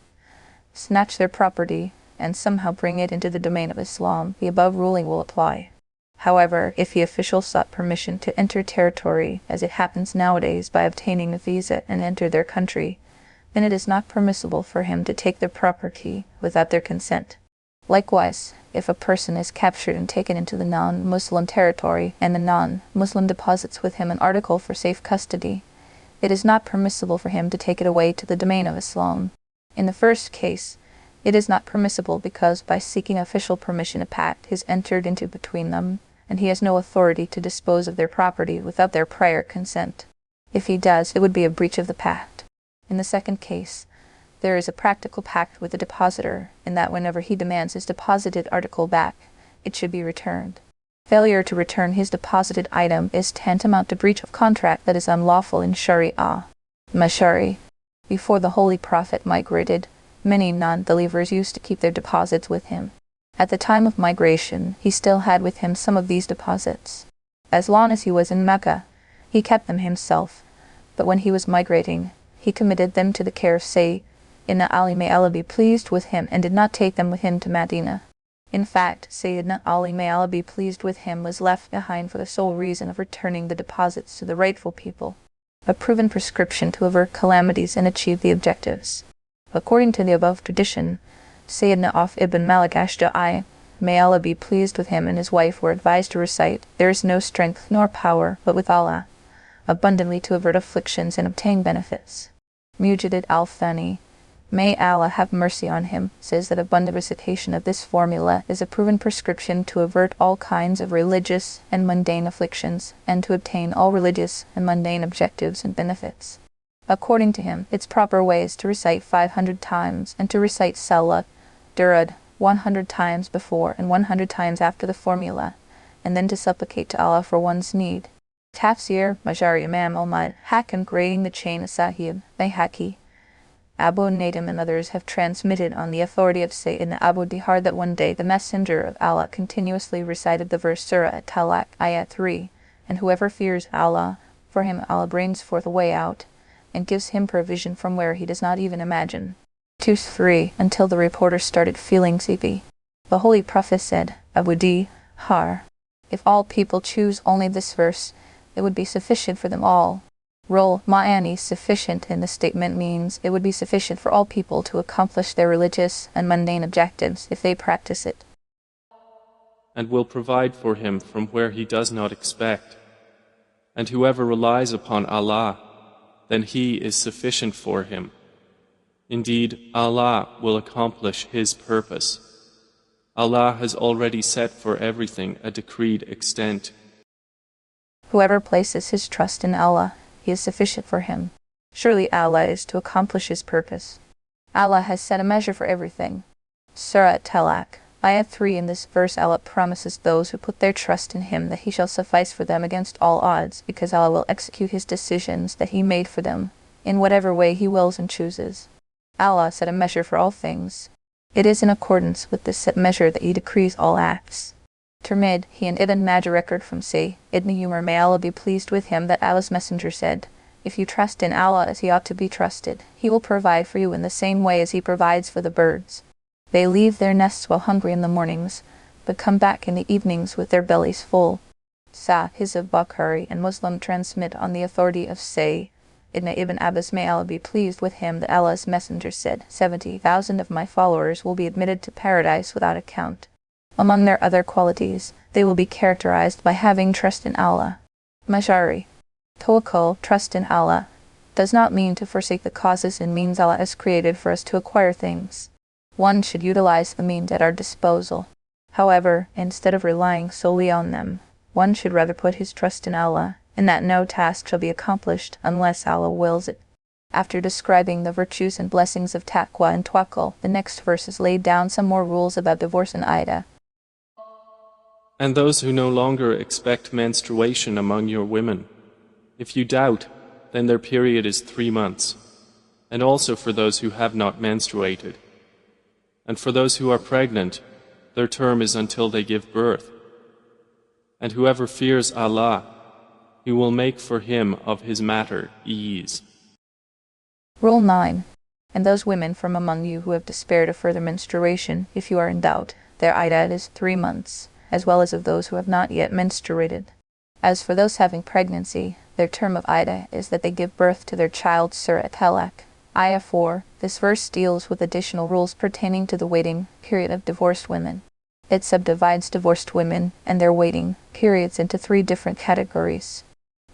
snatch their property, and somehow bring it into the domain of Islam, the above ruling will apply. However, if the official sought permission to enter territory, as it happens nowadays by obtaining a visa and enter their country, then it is not permissible for him to take their property without their consent. Likewise, if a person is captured and taken into the non-Muslim territory, and the non-Muslim deposits with him an article for safe custody, it is not permissible for him to take it away to the domain of Islam. In the first case, it is not permissible because by seeking official permission a pact is entered into between them, and he has no authority to dispose of their property without their prior consent. If he does, it would be a breach of the pact. In the second case, there is a practical pact with the depositor, in that whenever he demands his deposited article back, it should be returned. Failure to return his deposited item is tantamount to breach of contract that is unlawful in Sharia. Mashari. Before the Holy Prophet migrated, many non-believers used to keep their deposits with him. At the time of migration, he still had with him some of these deposits. As long as he was in Mecca, he kept them himself, but when he was migrating, he committed them to the care of Sayyidina Ali, may Allah be pleased with him, and did not take them with him to Medina. In fact, Sayyidina Ali, may Allah be pleased with him, was left behind for the sole reason of returning the deposits to the rightful people, a proven prescription to avert calamities and achieve the objectives. According to the above tradition, Sayyidina ibn Malik Ashja'i, may Allah be pleased with him, and his wife were advised to recite, "There is no strength nor power but with Allah," abundantly to avert afflictions and obtain benefits. Mujaddid al-Thani, may Allah have mercy on him, says that abundant recitation of this formula is a proven prescription to avert all kinds of religious and mundane afflictions, and to obtain all religious and mundane objectives and benefits. According to him, its proper way is to recite 500 times, and to recite Salat, Durud, 100 times before and 100 times after the formula, and then to supplicate to Allah for one's need. Tafsir Majari Imam Ahmad Hakim grading the chain of Sahib, Bayhaqi, Abu Nadim and others have transmitted on the authority of Sayyidina Abu Dihar that one day the Messenger of Allah continuously recited the verse Surah At-Talaq, Ayat 3, "And whoever fears Allah, for him Allah brings forth a way out, and gives him provision from where he does not even imagine." 2-3, until the reporter started feeling sleepy. The Holy Prophet said, Abu Dihar, if all people choose only this verse, it would be sufficient for them all. Roll Ma'ani, sufficient in this statement means it would be sufficient for all people to accomplish their religious and mundane objectives if they practice it. And will provide for him from where he does not expect. And whoever relies upon Allah, then He is sufficient for him. Indeed, Allah will accomplish His purpose. Allah has already set for everything a decreed extent. Whoever places his trust in Allah, He is sufficient for him. Surely Allah is to accomplish His purpose. Allah has set a measure for everything. Surah At-Talaq, Ayat 3. In this verse Allah promises those who put their trust in Him that He shall suffice for them against all odds, because Allah will execute His decisions that He made for them, in whatever way He wills and chooses. Allah set a measure for all things. It is in accordance with this set measure that He decrees all acts. Tirmidhi, he and Ibn Majah record from Say, Ibn Umar, may Allah be pleased with him, that Allah's Messenger said, "If you trust in Allah as he ought to be trusted, he will provide for you in the same way as he provides for the birds. They leave their nests while hungry in the mornings, but come back in the evenings with their bellies full." Sahih of Bukhari and Muslim transmit on the authority of Say, Ibn Abbas, may Allah be pleased with him, that Allah's Messenger said, 70,000 of my followers will be admitted to paradise without account. Among their other qualities, they will be characterized by having trust in Allah. Mashari. Tawakkul, trust in Allah, does not mean to forsake the causes and means Allah has created for us to acquire things. One should utilize the means at our disposal. However, instead of relying solely on them, one should rather put his trust in Allah, and that no task shall be accomplished unless Allah wills it. After describing the virtues and blessings of taqwa and tawakkul, the next verses laid down some more rules about divorce and iddah. And those who no longer expect menstruation among your women, if you doubt, then their period is 3 months, and also for those who have not menstruated. And for those who are pregnant, their term is until they give birth. And whoever fears Allah, He will make for him of his matter ease. Rule 9. And those women from among you who have despaired of further menstruation, if you are in doubt, their iddah is 3 months, as well as of those who have not yet menstruated. As for those having pregnancy, their term of iddah is that they give birth to their child. Surah At-Talaq, Ayah 4. This verse deals with additional rules pertaining to the waiting period of divorced women. It subdivides divorced women and their waiting periods into 3 different categories.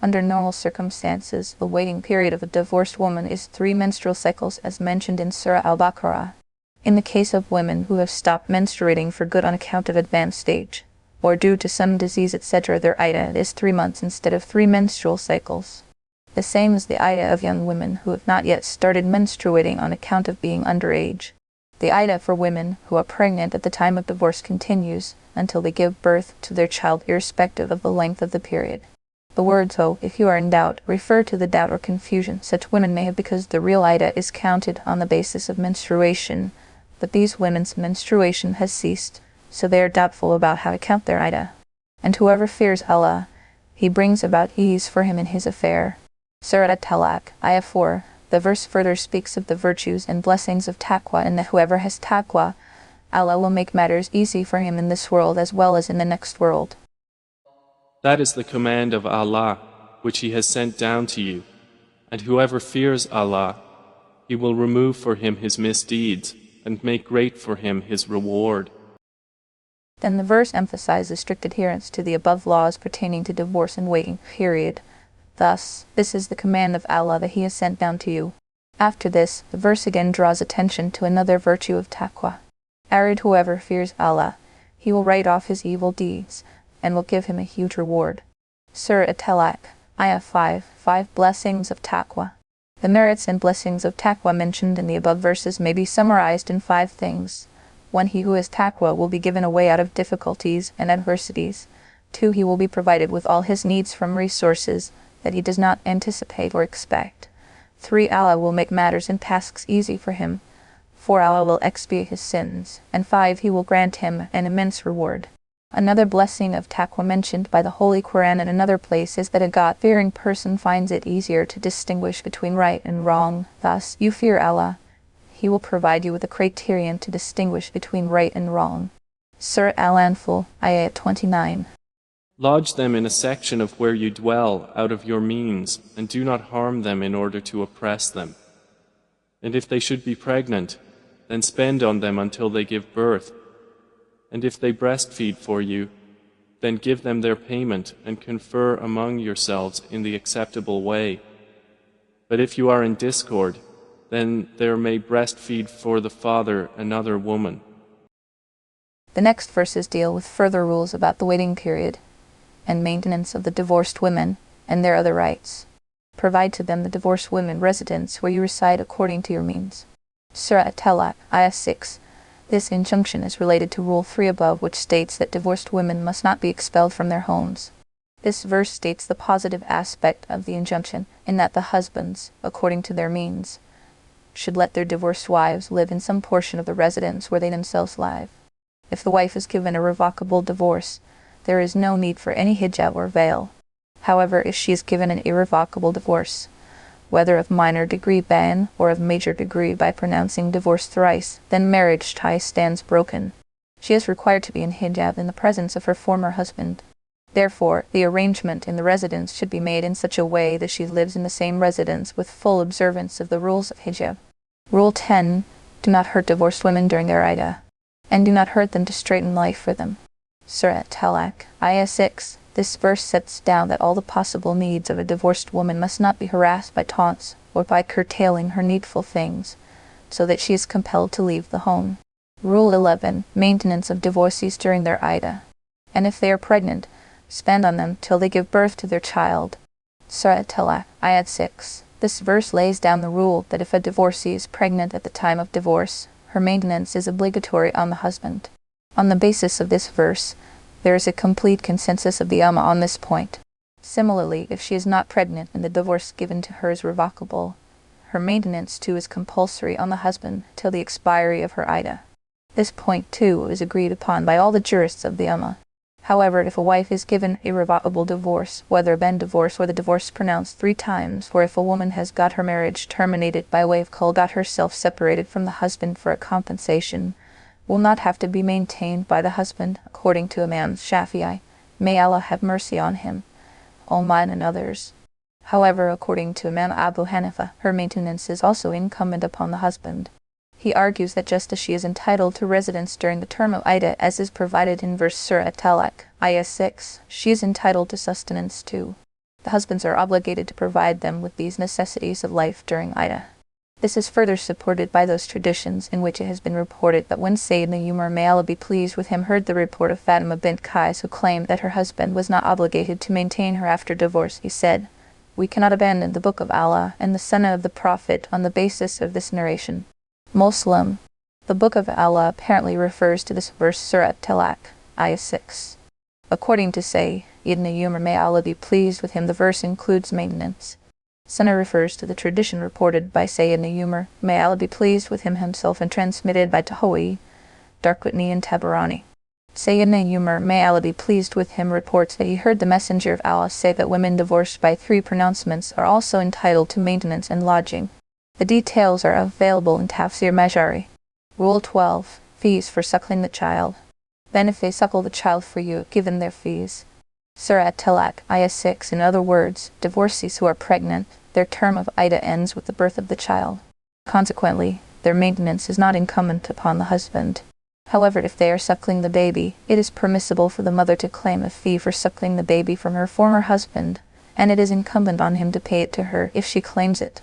Under normal circumstances, the waiting period of a divorced woman is 3 menstrual cycles as mentioned in Surah Al-Baqarah. In the case of women who have stopped menstruating for good on account of advanced age, or due to some disease etc., their iddah is 3 months instead of 3 menstrual cycles. The same is the iddah of young women who have not yet started menstruating on account of being underage. The iddah for women who are pregnant at the time of divorce continues until they give birth to their child, irrespective of the length of the period. The words, "Oh, if you are in doubt," refer to the doubt or confusion such women may have because the real iddah is counted on the basis of menstruation, but these women's menstruation has ceased, so they are doubtful about how to count their iddah. And whoever fears Allah, He brings about ease for him in his affair. Surah At-Talaq, Ayah 4. The verse further speaks of the virtues and blessings of taqwa, and that whoever has taqwa, Allah will make matters easy for him in this world as well as in the next world. That is the command of Allah, which He has sent down to you. And whoever fears Allah, He will remove for him his misdeeds and make great for him His reward. Then the verse emphasizes strict adherence to the above laws pertaining to divorce and waiting period. Thus, this is the command of Allah that He has sent down to you. After this, the verse again draws attention to another virtue of taqwa. Arid, whoever fears Allah, He will write off his evil deeds, and will give him a huge reward. Surah At-Talaq, Ayah 5. 5 Blessings of Taqwa. The merits and blessings of taqwa mentioned in the above verses may be summarized in 5 things. 1. He who has taqwa will be given a way out of difficulties and adversities. 2. He will be provided with all his needs from resources that he does not anticipate or expect. 3. Allah will make matters and tasks easy for him. 4. Allah will expiate his sins. And 5. He will grant him an immense reward. Another blessing of taqwa mentioned by the Holy Quran in another place is that a God-fearing person finds it easier to distinguish between right and wrong. Thus, you fear Allah, He will provide you with a criterion to distinguish between right and wrong. Surah Al-Anfal, Ayah 29. Lodge them in a section of where you dwell out of your means, and do not harm them in order to oppress them. And if they should be pregnant, then spend on them until they give birth. And if they breastfeed for you, then give them their payment and confer among yourselves in the acceptable way. But if you are in discord, then there may breastfeed for the father another woman. The next verses deal with further rules about the waiting period and maintenance of the divorced women and their other rights. Provide to them, the divorced women, residence where you reside according to your means. Surah At-Talaq, Ayah 6. This injunction is related to Rule 3 above, which states that divorced women must not be expelled from their homes. This verse states the positive aspect of the injunction, in that the husbands, according to their means, should let their divorced wives live in some portion of the residence where they themselves live. If the wife is given a revocable divorce, there is no need for any hijab or veil. However, if she is given an irrevocable divorce, whether of minor degree ban or of major degree by pronouncing divorce thrice, then marriage tie stands broken. She is required to be in hijab in the presence of her former husband. Therefore, the arrangement in the residence should be made in such a way that she lives in the same residence with full observance of the rules of hijab. Rule 10. Do not hurt divorced women during their iddah, and do not hurt them to straighten life for them. Surah At-Talaq, Ayah 6. This verse sets down that all the possible needs of a divorced woman must not be harassed by taunts or by curtailing her needful things, so that she is compelled to leave the home. Rule 11. Maintenance of divorcees during their iddah. And if they are pregnant, spend on them till they give birth to their child. Surah At-Talaq, Ayah 6. This verse lays down the rule that if a divorcee is pregnant at the time of divorce, her maintenance is obligatory on the husband. On the basis of this verse, there is a complete consensus of the Ummah on this point. Similarly, if she is not pregnant and the divorce given to her is revocable, her maintenance too is compulsory on the husband till the expiry of her iddah. This point too is agreed upon by all the jurists of the Ummah. However, if a wife is given irrevocable divorce, whether ben divorce or the divorce pronounced 3 times, or if a woman has got her marriage terminated by way of khul, got herself separated from the husband for a compensation, will not have to be maintained by the husband, according to Imam Shafi'i, may Allah have mercy on him, Al-Ma'in and others. However, according to Imam Abu Hanifa, her maintenance is also incumbent upon the husband. He argues that just as she is entitled to residence during the term of iddah as is provided in verse Surah At-Talaq, Ayah 6, she is entitled to sustenance too. The husbands are obligated to provide them with these necessities of life during iddah. This is further supported by those traditions in which it has been reported that when Sayyidina Umar, may Allah be pleased with him, heard the report of Fatima bint Qais, who claimed that her husband was not obligated to maintain her after divorce, he said, "We cannot abandon the Book of Allah and the Sunnah of the Prophet on the basis of this narration." Muslim. The Book of Allah apparently refers to this verse Surah At-Talaq, Ayah 6. According to Sayyidina Umar, may Allah be pleased with him, the verse includes maintenance. Sunnah refers to the tradition reported by Sayyidina Umar, may Allah be pleased with him himself, and transmitted by Tahawi, Darqutni and Tabarani. Sayyidina Umar, may Allah be pleased with him, reports that he heard the Messenger of Allah say that women divorced by 3 pronouncements are also entitled to maintenance and lodging. The details are available in Tafsir Majari. Rule 12. Fees for suckling the child. Then if they suckle the child for you, give them their fees. Surah At-Talaq, Ayah 6. In other words, divorcees who are pregnant, their term of iddah ends with the birth of the child. Consequently, their maintenance is not incumbent upon the husband. However, if they are suckling the baby, it is permissible for the mother to claim a fee for suckling the baby from her former husband, and it is incumbent on him to pay it to her if she claims it.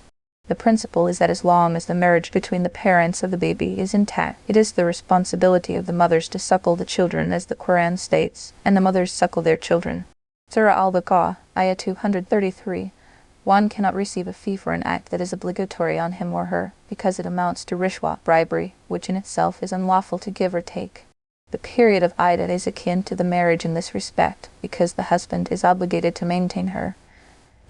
The principle is that as long as the marriage between the parents of the baby is intact, it is the responsibility of the mothers to suckle the children, as the Quran states, and the mothers suckle their children. Surah Al-Baqarah, Ayah 233. One cannot receive a fee for an act that is obligatory on him or her, because it amounts to rishwa, bribery, which in itself is unlawful to give or take. The period of iddah is akin to the marriage in this respect, because the husband is obligated to maintain her,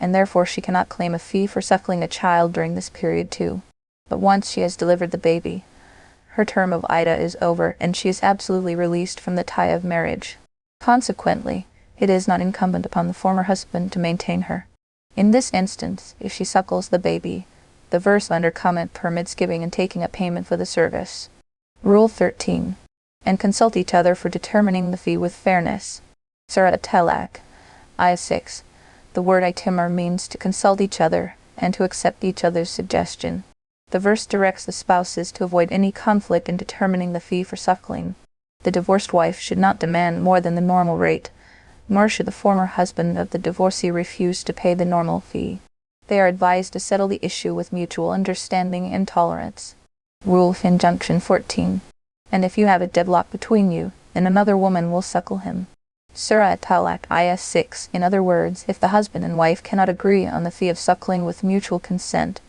and therefore she cannot claim a fee for suckling a child during this period too. But once she has delivered the baby, her term of iddah is over, and she is absolutely released from the tie of marriage. Consequently, it is not incumbent upon the former husband to maintain her. In this instance, if she suckles the baby, the verse under comment permits giving and taking a payment for the service. Rule 13. And consult each other for determining the fee with fairness. Surah At-Talaq, Ayah 6. The word itimar means to consult each other and to accept each other's suggestion. The verse directs the spouses to avoid any conflict in determining the fee for suckling. The divorced wife should not demand more than the normal rate, nor should the former husband of the divorcee refuse to pay the normal fee. They are advised to settle the issue with mutual understanding and tolerance. Rule of Injunction 14. And if you have a deadlock between you, then another woman will suckle him. Surah At-Talaq, Ayah 6. In other words, if the husband and wife cannot agree on the fee of suckling with mutual consent,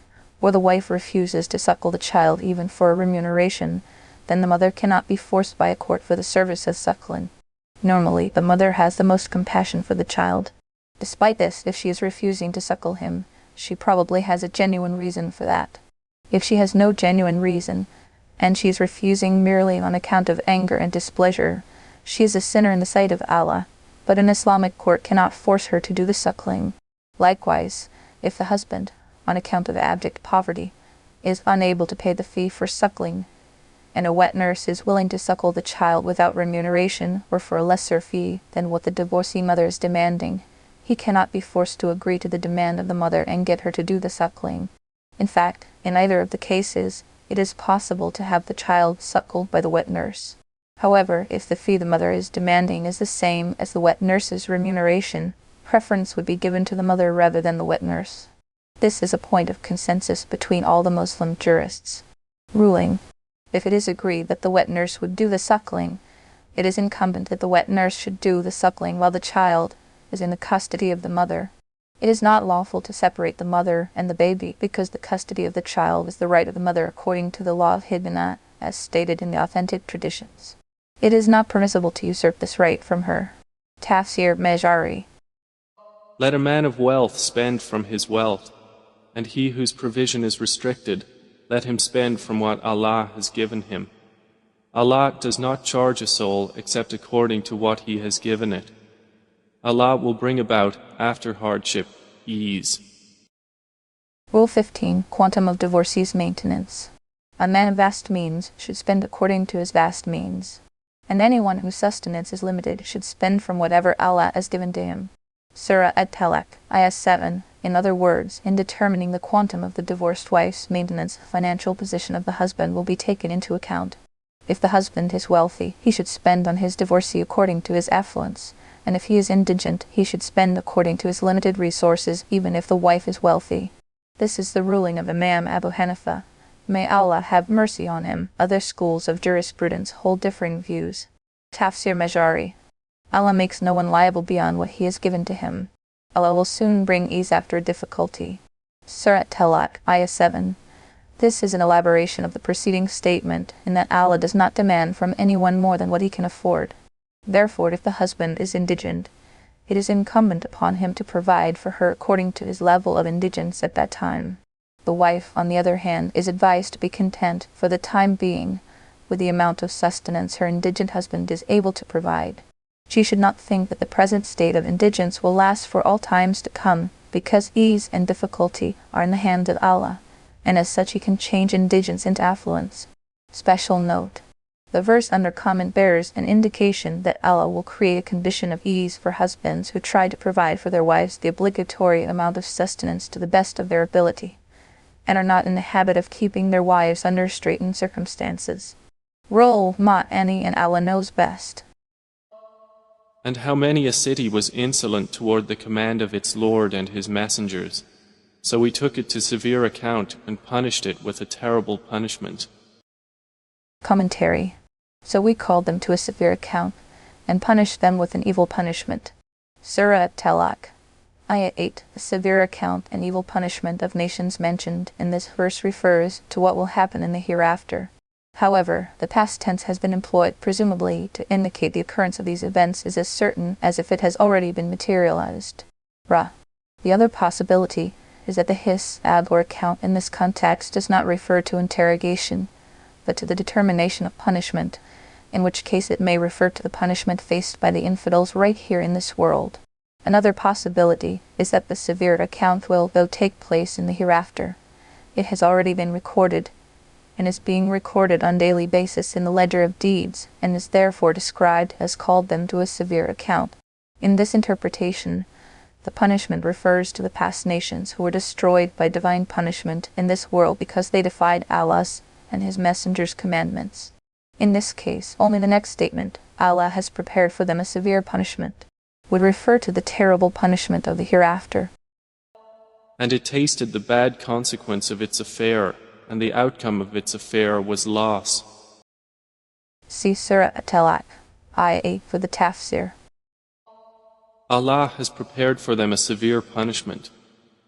or the wife refuses to suckle the child even for a remuneration, then the mother cannot be forced by a court for the service of suckling. Normally, the mother has the most compassion for the child. Despite this, if she is refusing to suckle him, she probably has a genuine reason for that. If she has no genuine reason, and she is refusing merely on account of anger and displeasure, she is a sinner in the sight of Allah, but an Islamic court cannot force her to do the suckling. Likewise, if the husband, on account of abject poverty, is unable to pay the fee for suckling, and a wet nurse is willing to suckle the child without remuneration or for a lesser fee than what the divorcee mother is demanding, he cannot be forced to agree to the demand of the mother and get her to do the suckling. In fact, in either of the cases, it is possible to have the child suckled by the wet nurse. However, if the fee the mother is demanding is the same as the wet nurse's remuneration, preference would be given to the mother rather than the wet nurse. This is a point of consensus between all the Muslim jurists. Ruling: if it is agreed that the wet nurse would do the suckling, it is incumbent that the wet nurse should do the suckling while the child is in the custody of the mother. It is not lawful to separate the mother and the baby because the custody of the child is the right of the mother according to the law of Hibana, as stated in the authentic traditions. It is not permissible to usurp this right from her. Tafsir Maarif-ul-Qur'an. Let a man of wealth spend from his wealth, and he whose provision is restricted, let him spend from what Allah has given him. Allah does not charge a soul except according to what He has given it. Allah will bring about, after hardship, ease. Rule 15. Quantum of divorcee's maintenance. A man of vast means should spend according to his vast means, and anyone whose sustenance is limited should spend from whatever Allah has given to him. Surah At-Talaq, Ayah 7. In other words, in determining the quantum of the divorced wife's maintenance, financial position of the husband will be taken into account. If the husband is wealthy, he should spend on his divorcee according to his affluence, and if he is indigent, he should spend according to his limited resources, even if the wife is wealthy. This is the ruling of Imam Abu Hanifa. May Allah have mercy on him. Other schools of jurisprudence hold differing views. Tafsir Maarif-ul-Qur'an. Allah makes no one liable beyond what He has given to him. Allah will soon bring ease after difficulty. Surah At-Talaq, Ayah 7. This is an elaboration of the preceding statement, in that Allah does not demand from anyone more than what he can afford. Therefore, if the husband is indigent, it is incumbent upon him to provide for her according to his level of indigence at that time. The wife, on the other hand, is advised to be content, for the time being, with the amount of sustenance her indigent husband is able to provide. She should not think that the present state of indigence will last for all times to come, because ease and difficulty are in the hand of Allah, and as such He can change indigence into affluence. Special note: the verse under comment bears an indication that Allah will create a condition of ease for husbands who try to provide for their wives the obligatory amount of sustenance to the best of their ability, and are not in the habit of keeping their wives under straitened circumstances. Rule Ma'ani, and Allah knows best. And how many a city was insolent toward the command of its Lord and His messengers, so we took it to severe account and punished it with a terrible punishment. Commentary. So we called them to a severe account, and punished them with an evil punishment. Surah At-Talaq, Ayah 8. The severe account and evil punishment of nations mentioned in this verse refers to what will happen in the hereafter. However, the past tense has been employed presumably to indicate the occurrence of these events is as certain as if it has already been materialized. The other possibility is that the hisab or account in this context does not refer to interrogation, but to the determination of punishment, in which case it may refer to the punishment faced by the infidels right here in this world. Another possibility is that the severe account will, though, take place in the hereafter. It has already been recorded, and is being recorded on daily basis in the ledger of deeds, and is therefore described as called them to a severe account. In this interpretation, the punishment refers to the past nations who were destroyed by divine punishment in this world because they defied Allah's and His Messenger's commandments. In this case, only the next statement, Allah has prepared for them a severe punishment, would refer to the terrible punishment of the hereafter. And it tasted the bad consequence of its affair, and the outcome of its affair was loss. See Surah At-Talaq, Ayah 8 for the tafsir. Allah has prepared for them a severe punishment.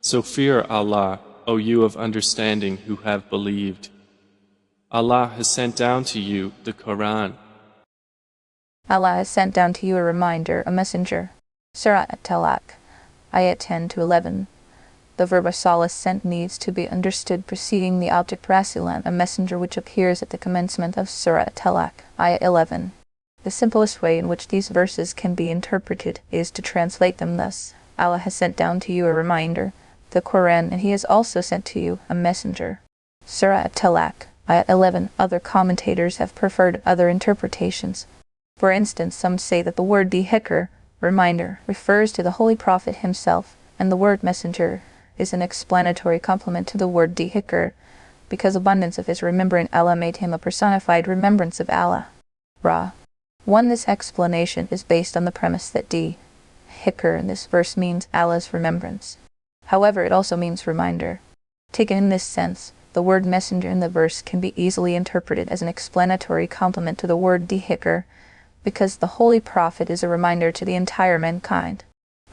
So fear Allah, O you of understanding who have believed. Allah has sent down to you the Qur'an. Allah has sent down to you a reminder, a messenger. Surah At-Talaq, Ayah 10 to 11. The verb arsala sent needs to be understood preceding the object rasulan, a messenger, which appears at the commencement of Surah At-Talaq, Ayah 11. The simplest way in which these verses can be interpreted is to translate them thus. Allah has sent down to you a reminder, the Quran, and He has also sent to you a messenger. Surah At-Talaq, Ayat 11. Other commentators have preferred other interpretations. For instance, some say that the word dhikr, reminder, refers to the Holy Prophet himself, and the word messenger is an explanatory complement to the word dhikr, because abundance of his remembering Allah made him a personified remembrance of Allah. Ra. 1. This explanation is based on the premise that dhikr in this verse means Allah's remembrance. However, it also means reminder. Taken in this sense, the word messenger in the verse can be easily interpreted as an explanatory complement to the word dhikr, because the Holy Prophet is a reminder to the entire mankind.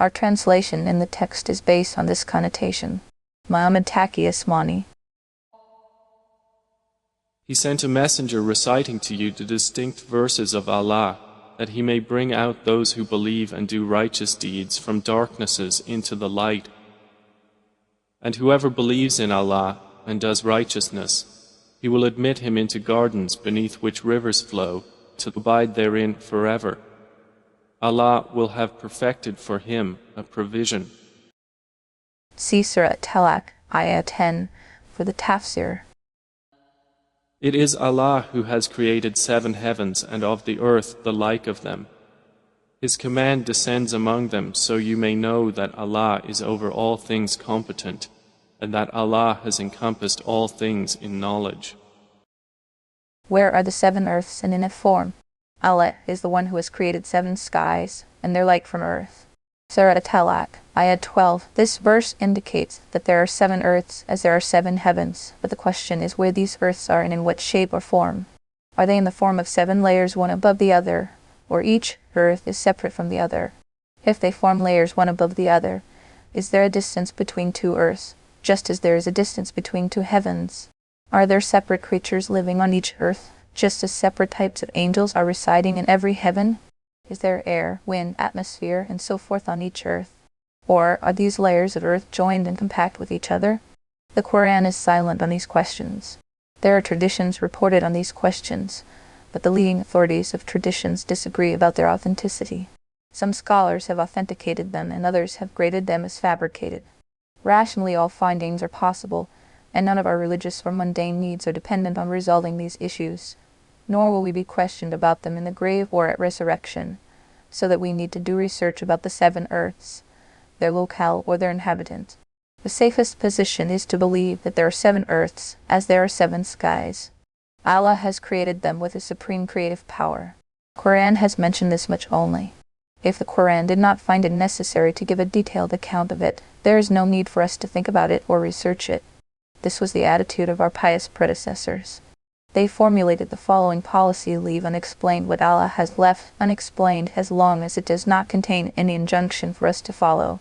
Our translation in the text is based on this connotation. Muhammad Taqi Asmani. He sent a messenger reciting to you the distinct verses of Allah, that He may bring out those who believe and do righteous deeds from darknesses into the light. And whoever believes in Allah and does righteousness, He will admit him into gardens beneath which rivers flow, to abide therein forever. Allah will have perfected for him a provision. See Surah At-Talaq, Ayah 10, for the Tafsir. It is Allah who has created 7 heavens and of the earth the like of them. His command descends among them so you may know that Allah is over all things competent, and that Allah has encompassed all things in knowledge. Where are the 7 earths and in what form? Allah is the one who has created 7 skies, and their like from earth. Surah At-Talaq, Ayah 12. This verse indicates that there are 7 earths as there are 7 heavens, but the question is where these earths are and in what shape or form. Are they in the form of 7 layers one above the other, or each earth is separate from the other? If they form layers one above the other, is there a distance between 2 earths, just as there is a distance between 2 heavens? Are there separate creatures living on each earth, just as separate types of angels are residing in every heaven? Is there air, wind, atmosphere, and so forth on each earth? Or are these layers of earth joined and compact with each other? The Quran is silent on these questions. There are traditions reported on these questions, but the leading authorities of traditions disagree about their authenticity. Some scholars have authenticated them and others have graded them as fabricated. Rationally, all findings are possible, and none of our religious or mundane needs are dependent on resolving these issues. Nor will we be questioned about them in the grave or at resurrection, so that we need to do research about the 7 earths, their locale or their inhabitant. The safest position is to believe that there are 7 earths, as there are 7 skies. Allah has created them with His supreme creative power. The Quran has mentioned this much only. If the Quran did not find it necessary to give a detailed account of it, there is no need for us to think about it or research it. This was the attitude of our pious predecessors. They formulated the following policy: leave unexplained what Allah has left unexplained as long as it does not contain any injunction for us to follow,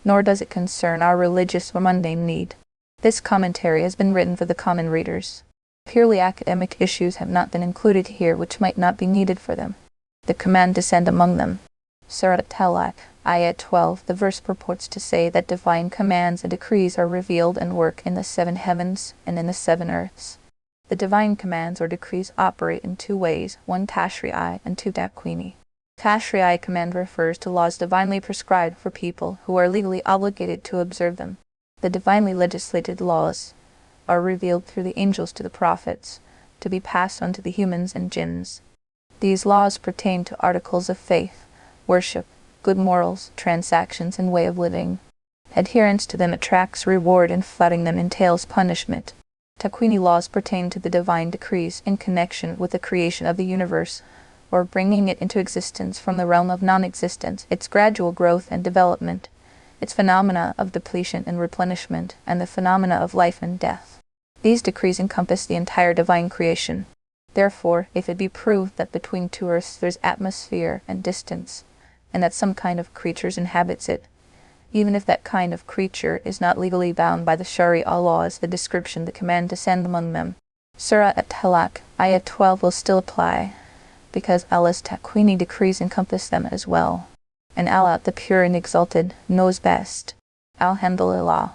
nor does it concern our religious or mundane need. This commentary has been written for the common readers. Purely academic issues have not been included here which might not be needed for them. The command descend among them. Surah At-Talaq, Ayah 12. The verse purports to say that divine commands and decrees are revealed and work in the 7 heavens and in the 7 earths. The divine commands or decrees operate in 2 ways, 1 tashri'i and 2 takwini. Tashri'i command refers to laws divinely prescribed for people who are legally obligated to observe them. The divinely legislated laws are revealed through the angels to the prophets, to be passed on to the humans and jinns. These laws pertain to articles of faith, worship, good morals, transactions, and way of living. Adherence to them attracts reward and flouting them entails punishment. Takwini laws pertain to the divine decrees in connection with the creation of the universe, or bringing it into existence from the realm of non-existence, its gradual growth and development, its phenomena of depletion and replenishment, and the phenomena of life and death. These decrees encompass the entire divine creation. Therefore, if it be proved that between 2 earths there is atmosphere and distance, and that some kind of creatures inhabits it, even if that kind of creature is not legally bound by the Sharia laws, the description, the command descend among them. Surah At-Talaq, Ayah 12 will still apply, because Allah's takwini decrees encompass them as well. And Allah, the pure and exalted, knows best. Alhamdulillah.